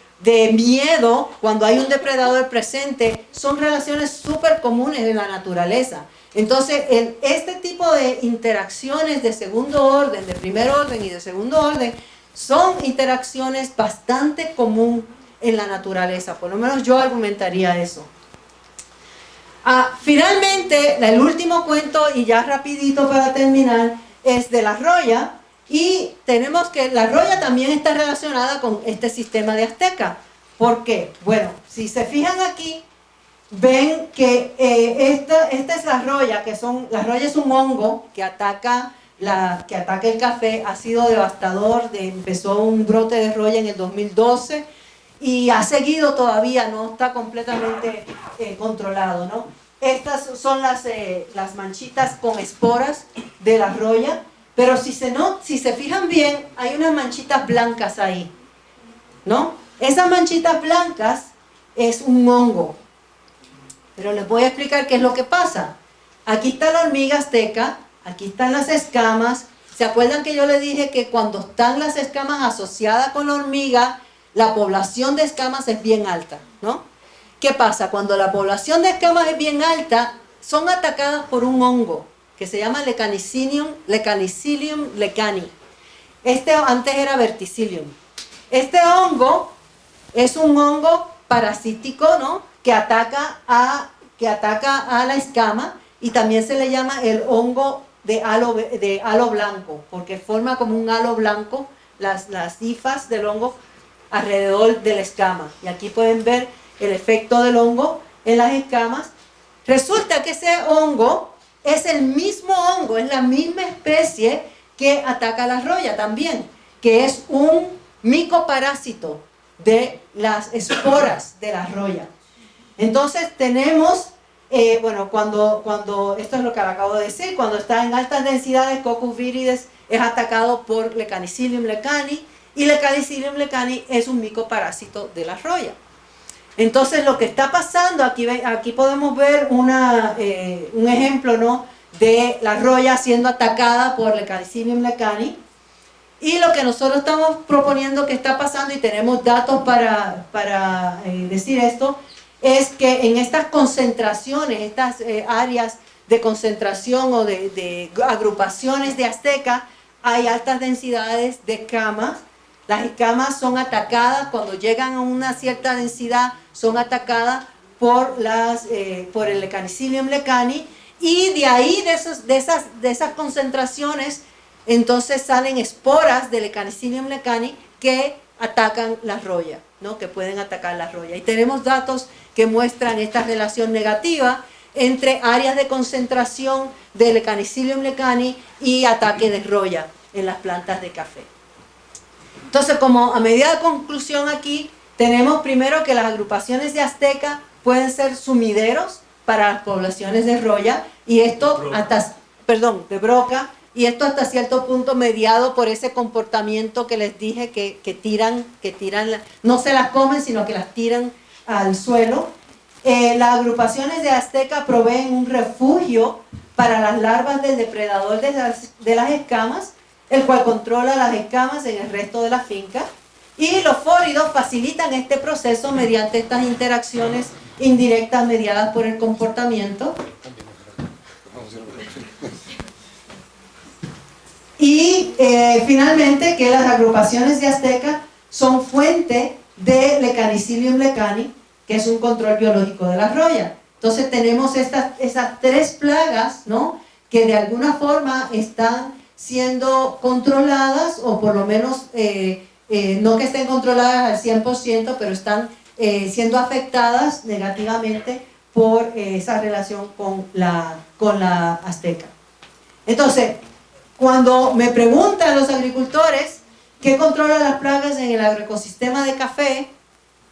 miedo, cuando hay un depredador presente, son relaciones súper comunes en la naturaleza. Entonces, este tipo de interacciones de segundo orden, de primer orden y de segundo orden, son interacciones bastante comunes en la naturaleza. Por lo menos yo argumentaría eso. Finalmente, el último cuento, y ya rapidito para terminar, es de la roya. Y tenemos que la roya también está relacionada con este sistema de Azteca. ¿Por qué? Bueno, si se fijan aquí, ven que esta es la roya, la roya es un hongo que ataca el café, ha sido devastador, empezó un brote de roya en el 2012 y ha seguido todavía, no está completamente controlado, ¿no? Estas son las manchitas con esporas de la roya, pero si se fijan bien, hay unas manchitas blancas ahí, ¿no? Esas manchitas blancas es un hongo. Pero les voy a explicar qué es lo que pasa. Aquí está la hormiga azteca, aquí están las escamas. ¿Se acuerdan que yo les dije que cuando están las escamas asociadas con la hormiga, la población de escamas es bien alta, ¿no? ¿Qué pasa? Cuando la población de escamas es bien alta, son atacadas por un hongo que se llama Lecanicilium lecani. Antes era Verticillium. Este hongo es un hongo parasítico, ¿no? que ataca a la escama, y también se le llama el hongo de halo blanco, porque forma como un halo blanco las hifas del hongo alrededor de la escama. Y aquí pueden ver el efecto del hongo en las escamas. Resulta que ese hongo es el mismo hongo, es la misma especie que ataca a la roya también, que es un micoparásito de las esporas de la roya. Entonces tenemos, cuando esto es lo que acabo de decir, cuando está en altas densidades, Coccus viridis es atacado por Lecanicilium lecani, y Lecanicilium lecani es un micoparásito de la roya. Entonces lo que está pasando, aquí podemos ver un ejemplo, ¿no? de la roya siendo atacada por Lecanicilium lecani. Y lo que nosotros estamos proponiendo que está pasando, y tenemos datos para decir esto, es que en estas concentraciones, estas áreas de concentración o de agrupaciones de azteca, hay altas densidades de escamas. Las escamas son atacadas, cuando llegan a una cierta densidad, son atacadas por el Lecanicilium lecani, y de ahí, de esas concentraciones, entonces salen esporas de Lecanicilium lecani que atacan la roya, ¿no? que pueden atacar la roya. Y tenemos datos que muestran esta relación negativa entre áreas de concentración de Lecanicilium lecani y ataque de roya en las plantas de café. Entonces, como a medida de conclusión aquí, tenemos primero que las agrupaciones de azteca pueden ser sumideros para las poblaciones de roya, Y esto de broca, y esto hasta cierto punto mediado por ese comportamiento que les dije que tiran, no se las comen, sino que las tiran al suelo. Las agrupaciones de azteca proveen un refugio para las larvas del depredador de las escamas, el cual controla las escamas en el resto de la finca. Y los fóridos facilitan este proceso mediante estas interacciones indirectas mediadas por el comportamiento. Y finalmente que las agrupaciones de azteca son fuente de Lecanicilium lecani, que es un control biológico de la roya. Entonces tenemos esas tres plagas, ¿no?, que de alguna forma están siendo controladas, o por lo menos no que estén controladas al 100%, pero están siendo afectadas negativamente por esa relación con la azteca. Entonces, cuando me preguntan los agricultores qué controla las plagas en el agroecosistema de café,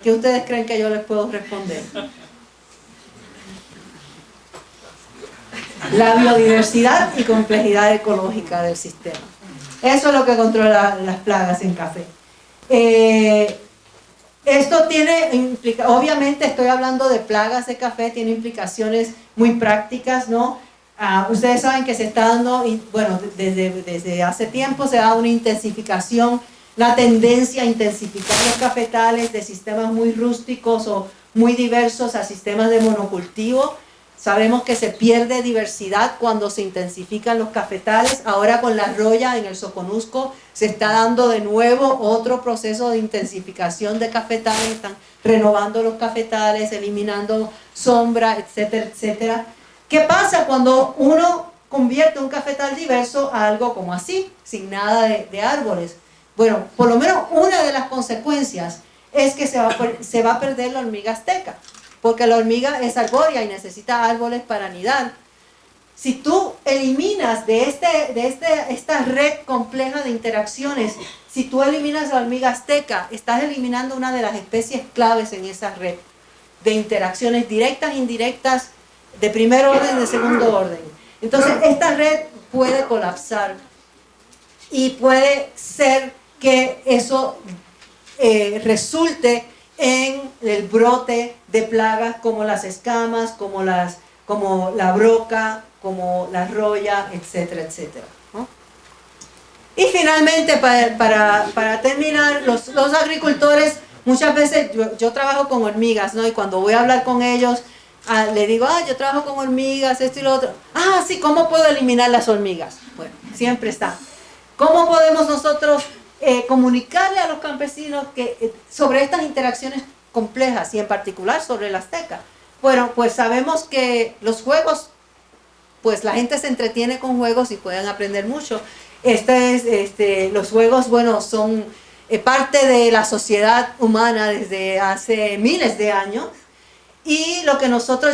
¿qué ustedes creen que yo les puedo responder? La biodiversidad y complejidad ecológica del sistema. Eso es lo que controla las plagas en café. Esto tiene, obviamente estoy hablando de plagas de café, tiene implicaciones muy prácticas, ¿no? Ustedes saben que se está dando, bueno, desde hace tiempo se da una intensificación, la tendencia a intensificar los cafetales de sistemas muy rústicos o muy diversos a sistemas de monocultivo. Sabemos que se pierde diversidad cuando se intensifican los cafetales. Ahora con la roya en el Soconusco se está dando de nuevo otro proceso de intensificación de cafetales. Están renovando los cafetales, eliminando sombra, etcétera, etcétera. ¿Qué pasa cuando uno convierte un cafetal diverso a algo como así, sin nada de árboles? Bueno, por lo menos una de las consecuencias es que se va a perder la hormiga azteca, porque la hormiga es arbórea y necesita árboles para anidar. Si tú eliminas de esta red compleja de interacciones, si tú eliminas la hormiga azteca, estás eliminando una de las especies claves en esa red de interacciones directas, indirectas, de primer orden, de segundo orden. Entonces esta red puede colapsar y puede ser que eso resulte en el brote de plagas como las escamas, como la broca, como la roya, etcétera, etcétera, ¿no? Y finalmente, para terminar, los agricultores, muchas veces yo trabajo con hormigas, ¿no? Y cuando voy a hablar con ellos, le digo, yo trabajo con hormigas, esto y lo otro. Sí, ¿cómo puedo eliminar las hormigas? Bueno, siempre está. ¿Cómo podemos nosotros comunicarle a los campesinos sobre estas interacciones complejas y en particular sobre la azteca? Bueno, pues sabemos que los juegos, pues la gente se entretiene con juegos y pueden aprender mucho. Los juegos, bueno, son parte de la sociedad humana desde hace miles de años. Y lo que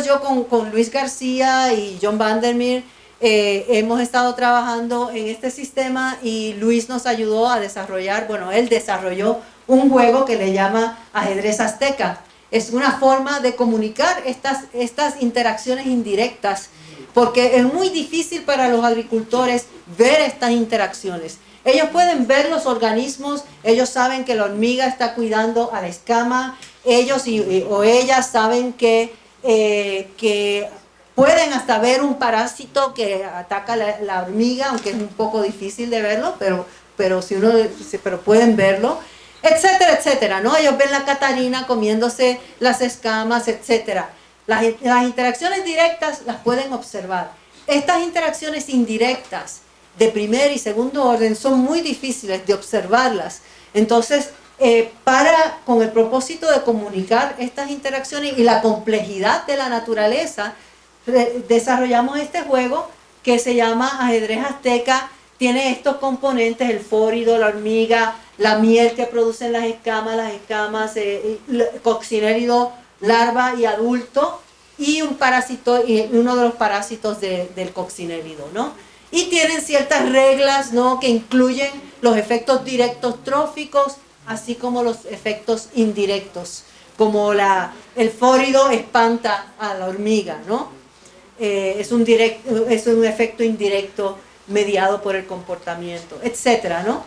yo con Luis García y John Vandermeer hemos estado trabajando en este sistema, y Luis nos ayudó a desarrollar, bueno, él desarrolló un juego que le llama ajedrez azteca. Es una forma de comunicar estas interacciones indirectas, porque es muy difícil para los agricultores ver estas interacciones. Ellos pueden ver los organismos, ellos saben que la hormiga está cuidando a la escama, ellos o ellas saben que pueden hasta ver un parásito que ataca la hormiga, aunque es un poco difícil de verlo, pero pueden verlo, etcétera, etcétera, ¿no? Ellos ven la catarina comiéndose las escamas, etcétera. Las interacciones directas las pueden observar. Estas interacciones indirectas de primer y segundo orden son muy difíciles de observarlas. Entonces, con el propósito de comunicar estas interacciones y la complejidad de la naturaleza, desarrollamos este juego que se llama ajedrez azteca. Tiene estos componentes: el fórido, la hormiga, la miel que producen las escamas, coccinérido, larva y adulto, y un parásito, uno de los parásitos del coccinérido, ¿no? Y tienen ciertas reglas, ¿no?, que incluyen los efectos directos tróficos, así como los efectos indirectos, como el fórido espanta a la hormiga, ¿no? es un efecto indirecto mediado por el comportamiento, etcétera, ¿no?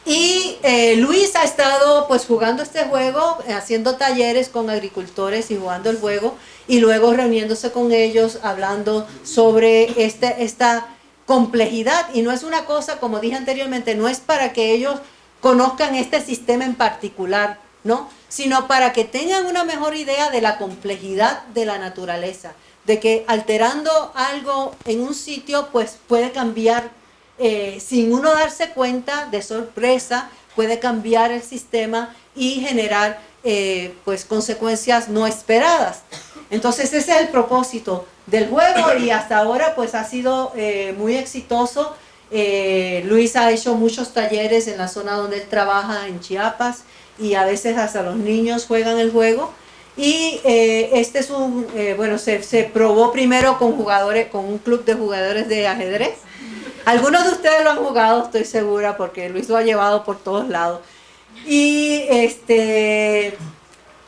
Y Luis ha estado pues jugando este juego, haciendo talleres con agricultores y jugando el juego, y luego reuniéndose con ellos, hablando sobre esta complejidad. Y no es una cosa, como dije anteriormente, no es para que ellos conozcan este sistema en particular, ¿no? Sino para que tengan una mejor idea de la complejidad de la naturaleza, de que alterando algo en un sitio pues puede cambiar, sin uno darse cuenta, de sorpresa, puede cambiar el sistema y generar pues consecuencias no esperadas. Entonces ese es el propósito del juego, y hasta ahora pues ha sido muy exitoso. Luis ha hecho muchos talleres en la zona donde él trabaja, en Chiapas, y a veces hasta los niños juegan el juego. Y este es bueno, se probó primero con un club de jugadores de ajedrez. Algunos de ustedes lo han jugado, estoy segura, porque Luis lo ha llevado por todos lados. Y este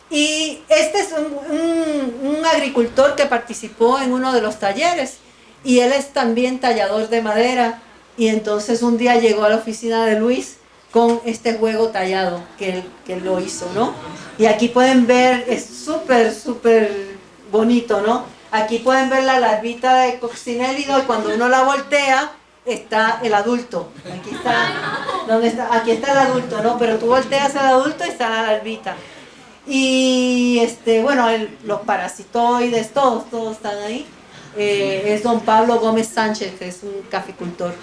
es un agricultor que participó en uno de los talleres, y él es también tallador de madera, y entonces un día llegó a la oficina de Luis con este juego tallado que él lo hizo, ¿no? Y aquí pueden ver, es súper bonito, ¿no? Aquí pueden ver la larvita de coccinélido, y cuando uno la voltea está el adulto. Aquí está, aquí está el adulto, ¿no? Pero tú volteas al adulto y está la larvita. Y bueno, los parasitoides, todos están ahí. Es don Pablo Gómez Sánchez, que es un caficultor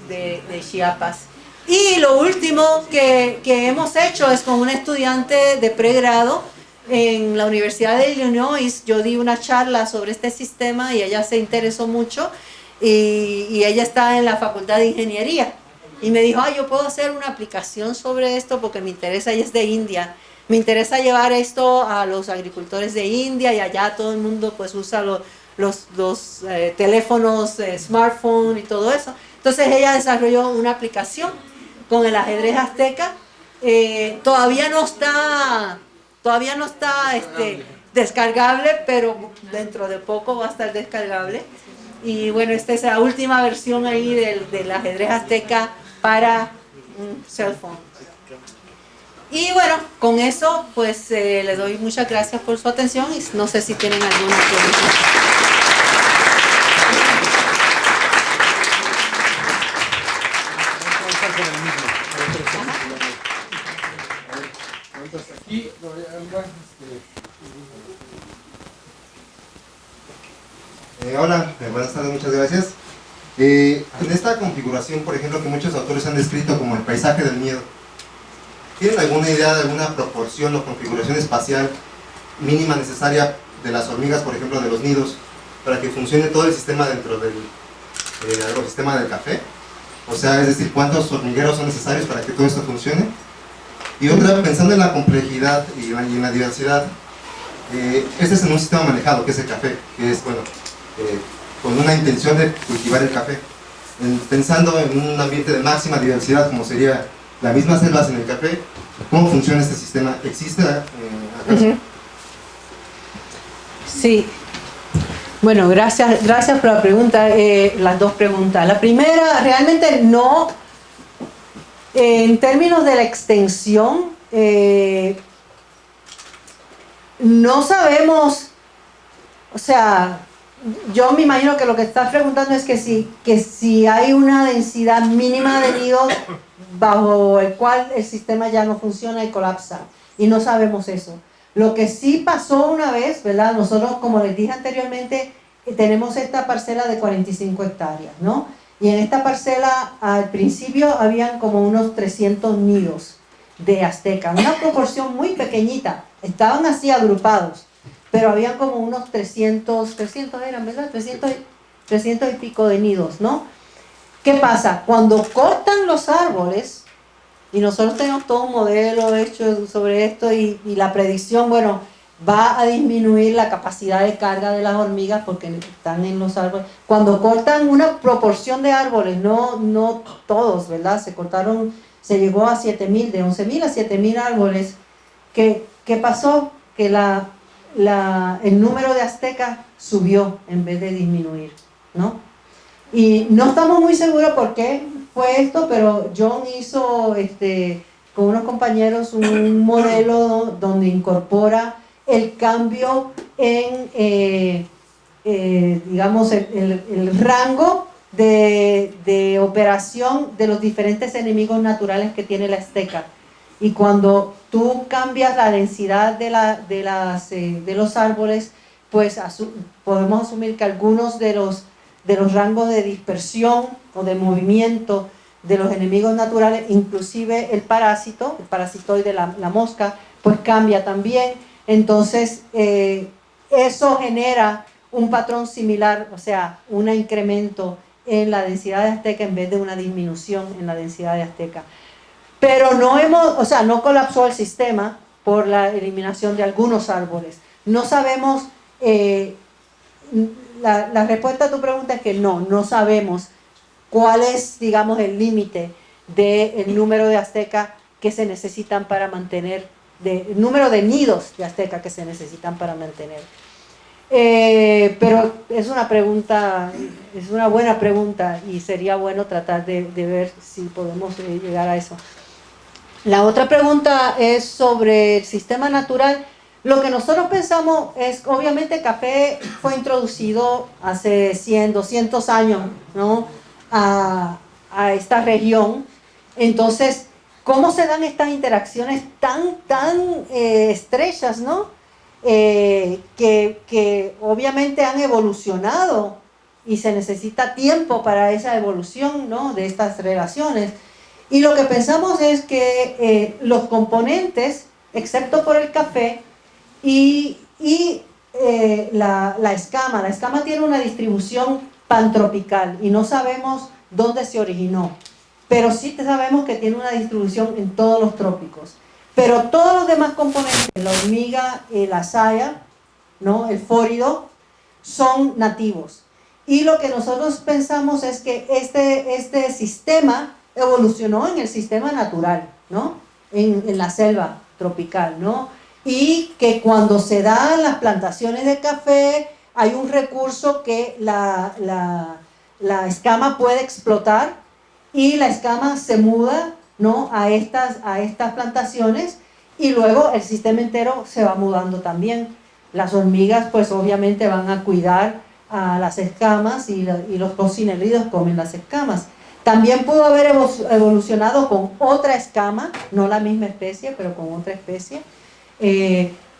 de Chiapas. Y lo último que hemos hecho es con una estudiante de pregrado en la Universidad de Illinois. Yo di una charla sobre este sistema y ella se interesó mucho, y ella está en la Facultad de Ingeniería, y me dijo, yo puedo hacer una aplicación sobre esto porque me interesa. Ella es de India. Me interesa llevar esto a los agricultores de India, y allá todo el mundo pues usa los teléfonos, smartphone y todo eso. Entonces ella desarrolló una aplicación con el ajedrez azteca. Todavía no está descargable, pero dentro de poco va a estar descargable. Y bueno, esta es la última versión ahí del ajedrez azteca para un cell phone. Y bueno, con eso pues les doy muchas gracias por su atención, y no sé si tienen alguna pregunta. Aquí, hola, buenas tardes, muchas gracias. En esta configuración, por ejemplo, que muchos autores han descrito como el paisaje del miedo, ¿tienen alguna idea de alguna proporción o configuración espacial mínima necesaria de las hormigas, por ejemplo, de los nidos, para que funcione todo el sistema dentro del agrosistema del café? O sea, es decir, ¿cuántos hormigueros son necesarios para que todo esto funcione? Y otra, pensando en la complejidad y en la diversidad, este es en un sistema manejado, que es el café, que es, bueno, con una intención de cultivar el café. Pensando en un ambiente de máxima diversidad, como sería las mismas selvas en el café, ¿cómo funciona este sistema? ¿Existe acaso? Sí. Bueno, gracias por la pregunta, las dos preguntas. La primera, realmente no, en términos de la extensión, no sabemos, o sea, yo me imagino que lo que estás preguntando es que si hay una densidad mínima de nidos bajo el cual el sistema ya no funciona y colapsa, y no sabemos eso. Lo que sí pasó una vez, ¿verdad? Nosotros, como les dije anteriormente, tenemos esta parcela de 45 hectáreas, ¿no? Y en esta parcela, al principio, habían como unos 300 nidos de azteca, una proporción muy pequeñita, estaban así agrupados, pero habían como unos 300 eran, ¿verdad? 300 y pico de nidos, ¿no? ¿Qué pasa? Cuando cortan los árboles, y nosotros tenemos todo un modelo hecho sobre esto, y la predicción, bueno, va a disminuir la capacidad de carga de las hormigas porque están en los árboles. Cuando cortan una proporción de árboles, no todos, ¿verdad? Se llegó a 7.000, de 11.000 a 7.000 árboles. ¿Qué pasó? Que el número de aztecas subió en vez de disminuir, ¿no? Y no estamos muy seguros por qué fue esto, pero John hizo con unos compañeros un modelo donde incorpora el cambio en, digamos, el rango de operación de los diferentes enemigos naturales que tiene la azteca. Y cuando tú cambias la densidad de los árboles, pues podemos asumir que algunos de los rangos de dispersión o de movimiento de los enemigos naturales, inclusive el parasitoide, la mosca, pues cambia también. Entonces, eso genera un patrón similar, o sea, un incremento en la densidad de azteca en vez de una disminución en la densidad de azteca. Pero no colapsó el sistema por la eliminación de algunos árboles. No sabemos, la respuesta a tu pregunta es que no sabemos cuál es, digamos, el límite del número de aztecas que se necesitan para mantener, el número de nidos de azteca que se necesitan para mantener. Pero es una buena pregunta y sería bueno tratar de ver si podemos llegar a eso. La otra pregunta es sobre el sistema natural. Lo que nosotros pensamos es, obviamente, el café fue introducido hace 100, 200 años, ¿no? a esta región. Entonces, ¿cómo se dan estas interacciones tan estrechas, ¿no? Que obviamente han evolucionado y se necesita tiempo para esa evolución, ¿no? De estas relaciones. Y lo que pensamos es que los componentes, excepto por el café y la escama tiene una distribución pantropical y no sabemos dónde se originó, pero sí sabemos que tiene una distribución en todos los trópicos. Pero todos los demás componentes, la hormiga, la saya, ¿no? El fórido, son nativos. Y lo que nosotros pensamos es que este sistema evolucionó en el sistema natural, ¿no? En la selva tropical, ¿no? Y que cuando se dan las plantaciones de café, hay un recurso que la escama puede explotar y la escama se muda, ¿no? a estas plantaciones y luego el sistema entero se va mudando también. Las hormigas pues obviamente van a cuidar a las escamas y los cocinerídeos comen las escamas. También pudo haber evolucionado con otra escama, no la misma especie, pero con otra especie.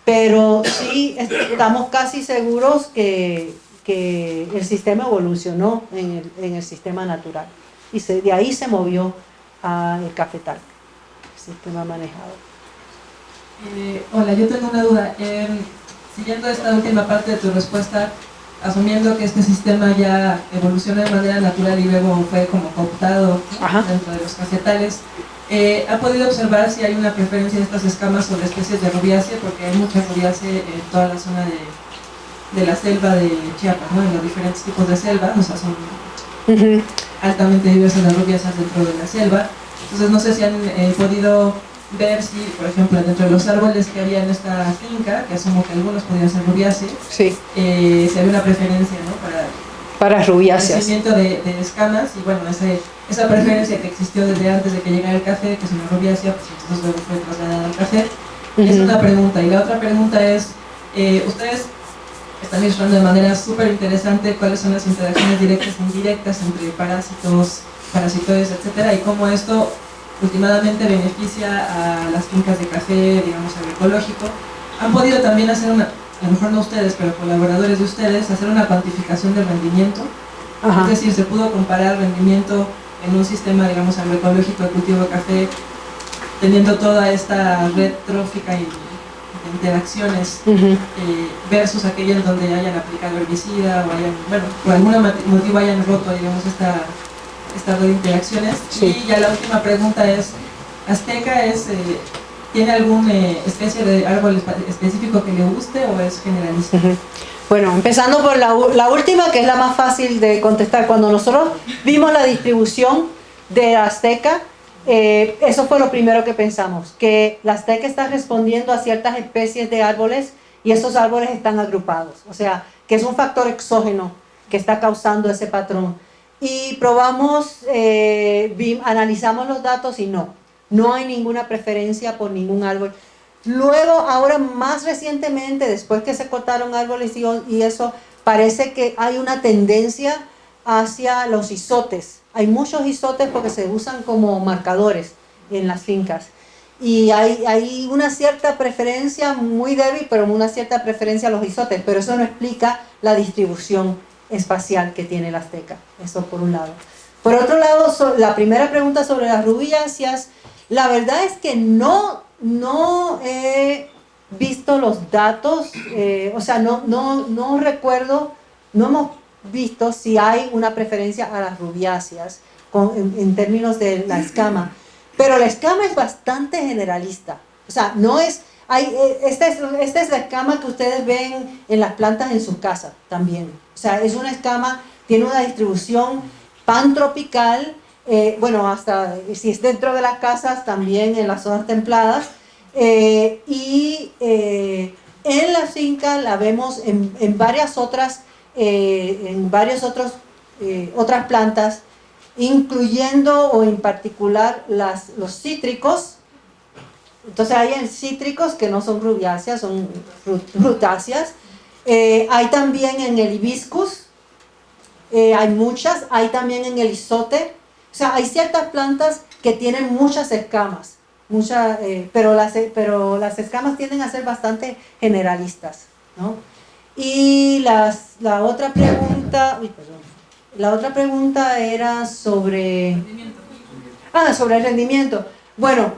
Pero sí estamos casi seguros que el sistema evolucionó en el sistema natural. Y de ahí se movió al cafetal, el sistema manejado. Hola, yo tengo una duda. Siguiendo esta última parte de tu respuesta, asumiendo que este sistema ya evolucionó de manera natural y luego fue como cooptado dentro de los cafetales, ¿ha podido observar si hay una preferencia de estas escamas sobre especies de rubiácea? Porque hay mucha rubiácea en toda la zona de la selva de Chiapas, ¿no? En los diferentes tipos de selva, o sea, son altamente diversas las rubiáceas dentro de la selva. Entonces no sé si han podido ver si, por ejemplo, dentro de los árboles que había en esta finca, que asumo que algunos podían ser rubiáceos, sí. Si había una preferencia, ¿no? para rubiáceas. El crecimiento de escamas y bueno, esa preferencia que existió desde antes de que llegara el café, que es una rubiácea, pues entonces luego fue trasladada al café. Es una pregunta. Y la otra pregunta es, ustedes están ilustrando de manera súper interesante cuáles son las interacciones directas e indirectas entre parásitos, parasitoides, etcétera, y cómo esto últimamente beneficia a las fincas de café, digamos, agroecológico. Han podido también hacer a lo mejor no ustedes, pero colaboradores de ustedes, hacer una cuantificación del rendimiento. Es decir, se pudo comparar rendimiento en un sistema, digamos, agroecológico de cultivo de café, teniendo toda esta red trófica y de interacciones versus aquella en donde hayan aplicado herbicida o hayan, bueno, por algún motivo hayan roto, digamos, esta red de interacciones. Sí. Y ya la última pregunta es, ¿Azteca tiene alguna especie de árbol específico que le guste o es generalista? Bueno, empezando por la última, que es la más fácil de contestar. Cuando nosotros vimos la distribución de la azteca, eso fue lo primero que pensamos, que la azteca está respondiendo a ciertas especies de árboles y esos árboles están agrupados. O sea, que es un factor exógeno que está causando ese patrón. Y probamos, analizamos los datos y no hay ninguna preferencia por ningún árbol. Luego, ahora más recientemente, después que se cortaron árboles y eso, parece que hay una tendencia hacia los isotes. Hay muchos isotes porque se usan como marcadores en las fincas. Y hay una cierta preferencia muy débil, pero una cierta preferencia a los isotes. Pero eso no explica la distribución espacial que tiene la azteca. Eso por un lado. Por otro lado, la primera pregunta sobre las rubiáceas, la verdad es que no he visto los datos, o sea, no recuerdo, no hemos visto si hay una preferencia a las rubiáceas en términos de la escama. Pero la escama es bastante generalista. O sea, no es... esta es la escama que ustedes ven en las plantas en sus casas también. O sea, es una escama, tiene una distribución pantropical, bueno, hasta si es dentro de las casas, también en las zonas templadas. En la finca la vemos en varias otras, otras plantas, incluyendo o en particular los cítricos. Entonces hay cítricos que no son rubiáceas, son rutáceas. Hay también en el hibiscus, hay muchas, hay también en el isote. O sea, hay ciertas plantas que tienen muchas escamas, pero las escamas tienden a ser bastante generalistas, ¿no? Y la otra pregunta, la otra pregunta era sobre el rendimiento. Bueno,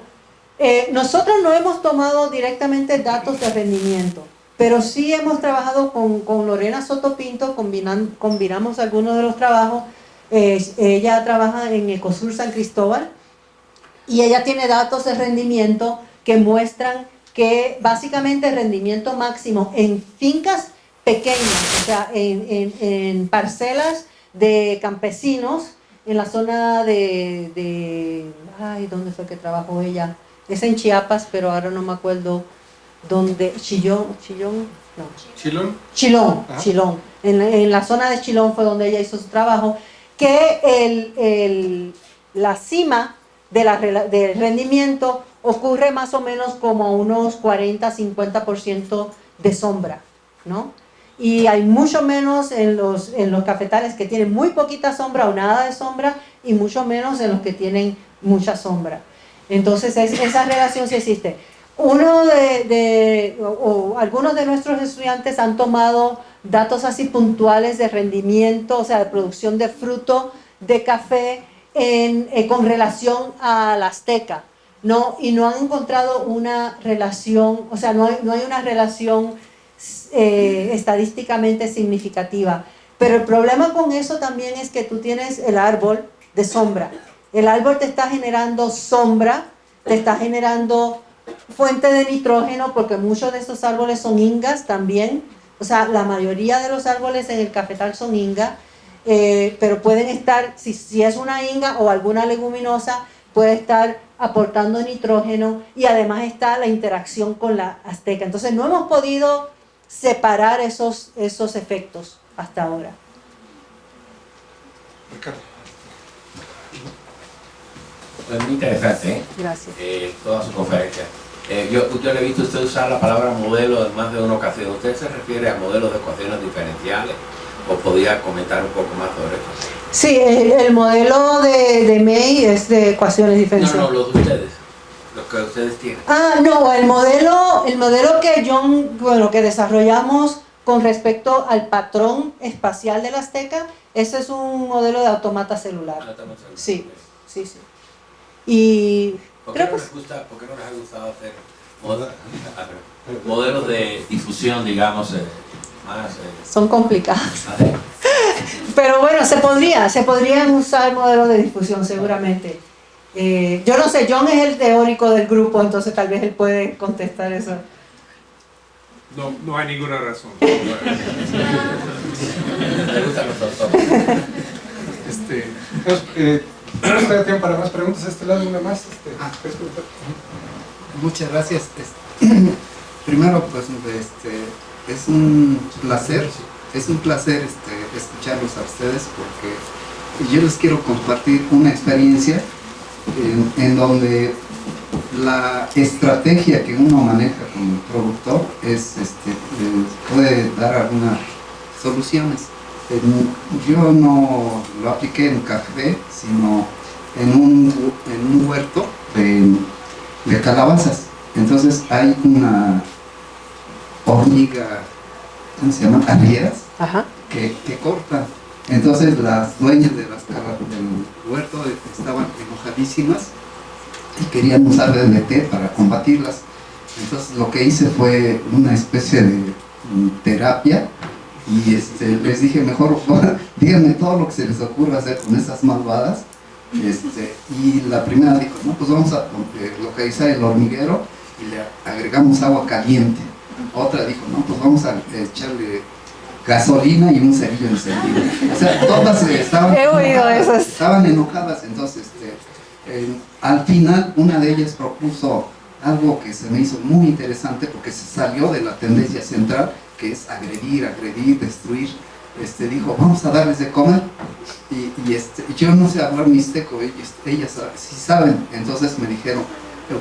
nosotros no hemos tomado directamente datos de rendimiento, pero sí hemos trabajado con Lorena Soto Pinto, combinamos algunos de los trabajos. Ella trabaja en Ecosur San Cristóbal y ella tiene datos de rendimiento que muestran que básicamente el rendimiento máximo en fincas pequeñas, o sea, en parcelas de campesinos, en la zona ay, ¿dónde fue que trabajó ella? Es en Chiapas, pero ahora no me acuerdo dónde. Chilón. En la zona de Chilón fue donde ella hizo su trabajo, que la cima del rendimiento ocurre más o menos como unos 40-50% de sombra, ¿no? Y hay mucho menos en los cafetales que tienen muy poquita sombra o nada de sombra, y mucho menos en los que tienen mucha sombra. Entonces esa relación sí existe. Algunos de nuestros estudiantes han tomado datos así puntuales de rendimiento, o sea, de producción de fruto de café con relación a la azteca, ¿no? Y no han encontrado una relación, o sea, no hay una relación estadísticamente significativa. Pero el problema con eso también es que tú tienes el árbol de sombra. El árbol te está generando sombra, te está generando fuente de nitrógeno, porque muchos de estos árboles son ingas también. O sea, la mayoría de los árboles en el cafetal son inga, pero pueden estar, si es una inga o alguna leguminosa, puede estar aportando nitrógeno, y además está la interacción con la azteca. Entonces no hemos podido separar esos efectos hasta ahora. Ricardo. Es muy interesante, Gracias. Toda su conferencia. Yo le he visto a usted usar la palabra modelo en más de una ocasión. ¿Usted se refiere a modelos de ecuaciones diferenciales? ¿O podría comentar un poco más sobre eso? Sí, el modelo de May es de ecuaciones diferenciales. No, los de ustedes. Los que ustedes tienen. No, el modelo que desarrollamos con respecto al patrón espacial de la azteca, ese es un modelo de automata celular. Sí. Y ¿Por qué no les ha gustado hacer modelos de difusión, digamos, más? Son complicados. Pero bueno, se podrían usar modelos de difusión seguramente. Yo no sé, John es el teórico del grupo, entonces tal vez él puede contestar eso. No hay ninguna razón. ¿Tenemos tiempo para más preguntas a este lado? Una más. Muchas gracias. Primero, pues, es un placer escucharlos a ustedes, porque yo les quiero compartir una experiencia en donde la estrategia que uno maneja como productor puede dar algunas soluciones. Yo no lo apliqué en café, sino en un huerto de calabazas. Entonces hay una hormiga, ¿cómo se llaman? Arrieras, que cortan. Entonces las dueñas del huerto estaban enojadísimas y querían usar DDT para combatirlas. Entonces lo que hice fue una especie de terapia y les dije, mejor díganme todo lo que se les ocurra hacer con esas malvadas. Y la primera dijo, no, pues vamos a localizar el hormiguero y le agregamos agua caliente. Otra dijo, no, pues vamos a echarle gasolina y un cerillo encendido. O sea, todas estaban enojadas. Entonces, al final, una de ellas propuso algo que se me hizo muy interesante, porque se salió de la tendencia central, que es agredir, destruir. Dijo, vamos a darles de comer. Y yo no sé hablar mixteco, ellas sí saben. Entonces me dijeron,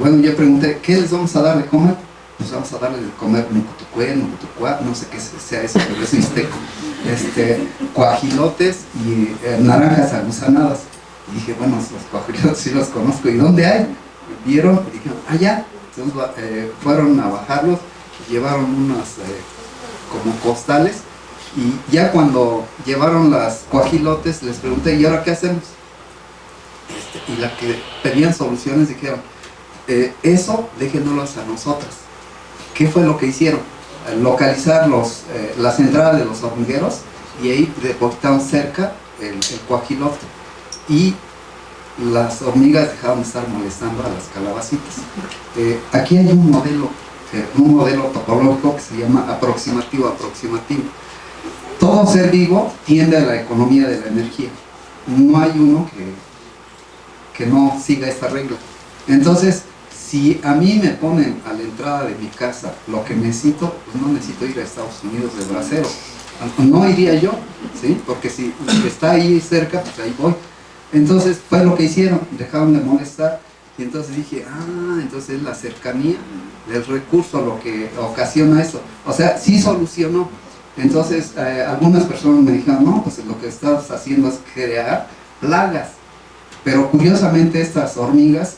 bueno, yo pregunté, ¿qué les vamos a dar de comer? Pues vamos a darle de comer nucutucué, nucutucuá, no sé qué sea eso, pero es mixteco. Cuajilotes y naranjas aguzanadas. Y dije, bueno, los cuajilotes sí los conozco. ¿Y dónde hay? Vieron y dijeron, allá. Entonces fueron a bajarlos, llevaron unas como costales. Y ya cuando llevaron las cuajilotes, les pregunté, ¿y ahora qué hacemos? Y la que pedían soluciones dijeron, eso déjenoslos a nosotras. ¿Qué fue lo que hicieron? Localizar las entradas de los hormigueros y ahí depositaron cerca el cuajilote. Y las hormigas dejaron de estar molestando a las calabacitas. Aquí hay un modelo topológico que se llama aproximativo. Todo ser vivo tiende a la economía de la energía. No hay uno que no siga esta regla. Entonces, si a mí me ponen a la entrada de mi casa lo que necesito, pues no necesito ir a Estados Unidos de bracero. No iría yo, ¿sí? Porque si está ahí cerca, pues ahí voy. Entonces, fue lo que hicieron, dejaron de molestar. Y entonces dije, entonces es la cercanía del recurso lo que ocasiona eso. O sea, sí solucionó. Entonces, algunas personas me dijeron, no, pues lo que estás haciendo es crear plagas. Pero curiosamente estas hormigas,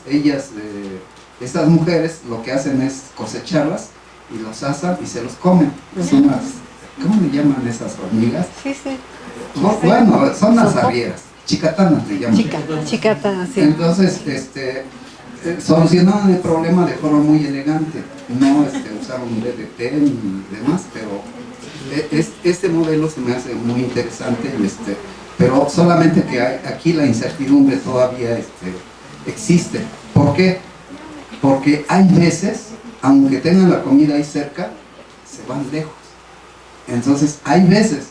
estas mujeres, lo que hacen es cosecharlas y los asan y se los comen. Son unas, ¿cómo le llaman esas hormigas? Sí. Bueno, son las arrieras, chicatanas le llaman. Chicatanas, sí. Entonces, solucionaron el problema de forma muy elegante. No usaron DDT ni demás, pero este modelo se me hace muy interesante, pero solamente que aquí la incertidumbre todavía existe. ¿Por qué? Porque hay veces, aunque tengan la comida ahí cerca, se van lejos. Entonces, hay veces,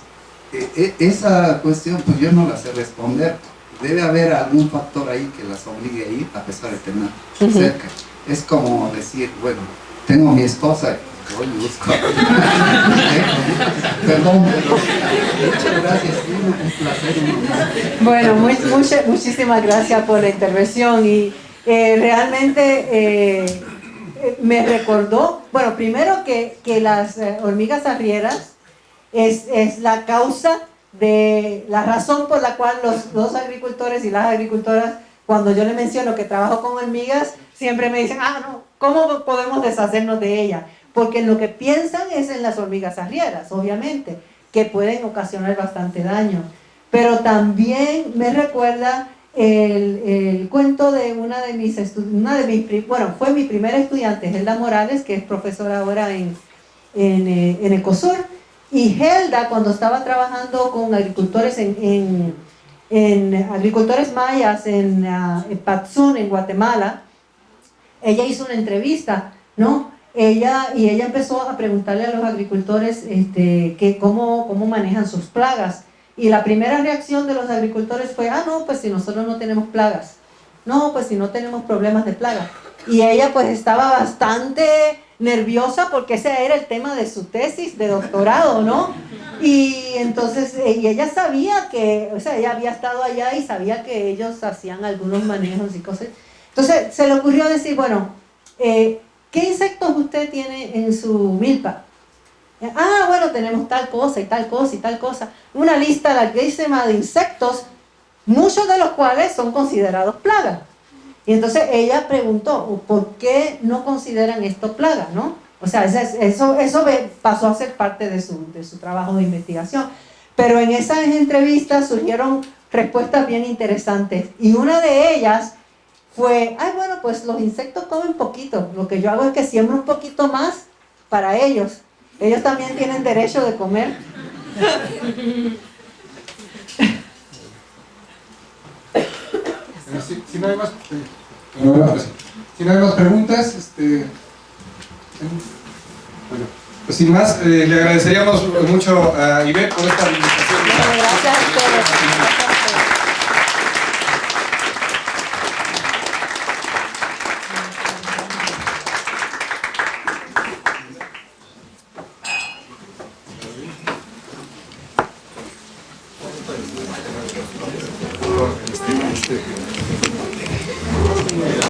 esa cuestión, pues yo no la sé responder. Debe haber algún factor ahí que las obligue a ir a pesar de tener cerca. Es como decir, bueno, tengo a mi esposa, voy y busco. Perdón, muchas gracias, un placer. Bueno, muchísimas gracias por la intervención y realmente me recordó, bueno, primero que las hormigas arrieras es la causa de la razón por la cual los agricultores y las agricultoras, cuando yo les menciono que trabajo con hormigas, siempre me dicen, no, ¿cómo podemos deshacernos de ellas? Porque lo que piensan es en las hormigas arrieras, obviamente, que pueden ocasionar bastante daño. Pero también me recuerda el cuento de fue mi primera estudiante, Helda Morales, que es profesora ahora en Ecosur. Y Helda, cuando estaba trabajando con agricultores en agricultores mayas en Patzún, en Guatemala, ella hizo una entrevista, ¿no? Ella empezó a preguntarle a los agricultores cómo manejan sus plagas. Y la primera reacción de los agricultores fue, no, pues si nosotros no tenemos plagas. No, pues si no tenemos problemas de plaga. Y ella pues estaba bastante nerviosa porque ese era el tema de su tesis de doctorado, ¿no? Y entonces, y ella sabía que, o sea, ella había estado allá y sabía que ellos hacían algunos manejos y cosas. Entonces se le ocurrió decir, bueno, ¿qué insectos usted tiene en su milpa? Ah, bueno, tenemos tal cosa y tal cosa y tal cosa. Una lista larguísima de insectos, muchos de los cuales son considerados plagas. Y entonces ella preguntó, ¿por qué no consideran esto plaga, no? O sea, eso pasó a ser parte de su trabajo de investigación. Pero en esas entrevistas surgieron respuestas bien interesantes. Y una de ellas fue, ay, bueno, pues los insectos comen poquito. Lo que yo hago es que siembro un poquito más para ellos. Ellos también tienen derecho de comer. Si no hay más, si no hay más preguntas, bueno, pues sin más, le agradeceríamos mucho a Ivette por esta invitación. Gracias a ustedes.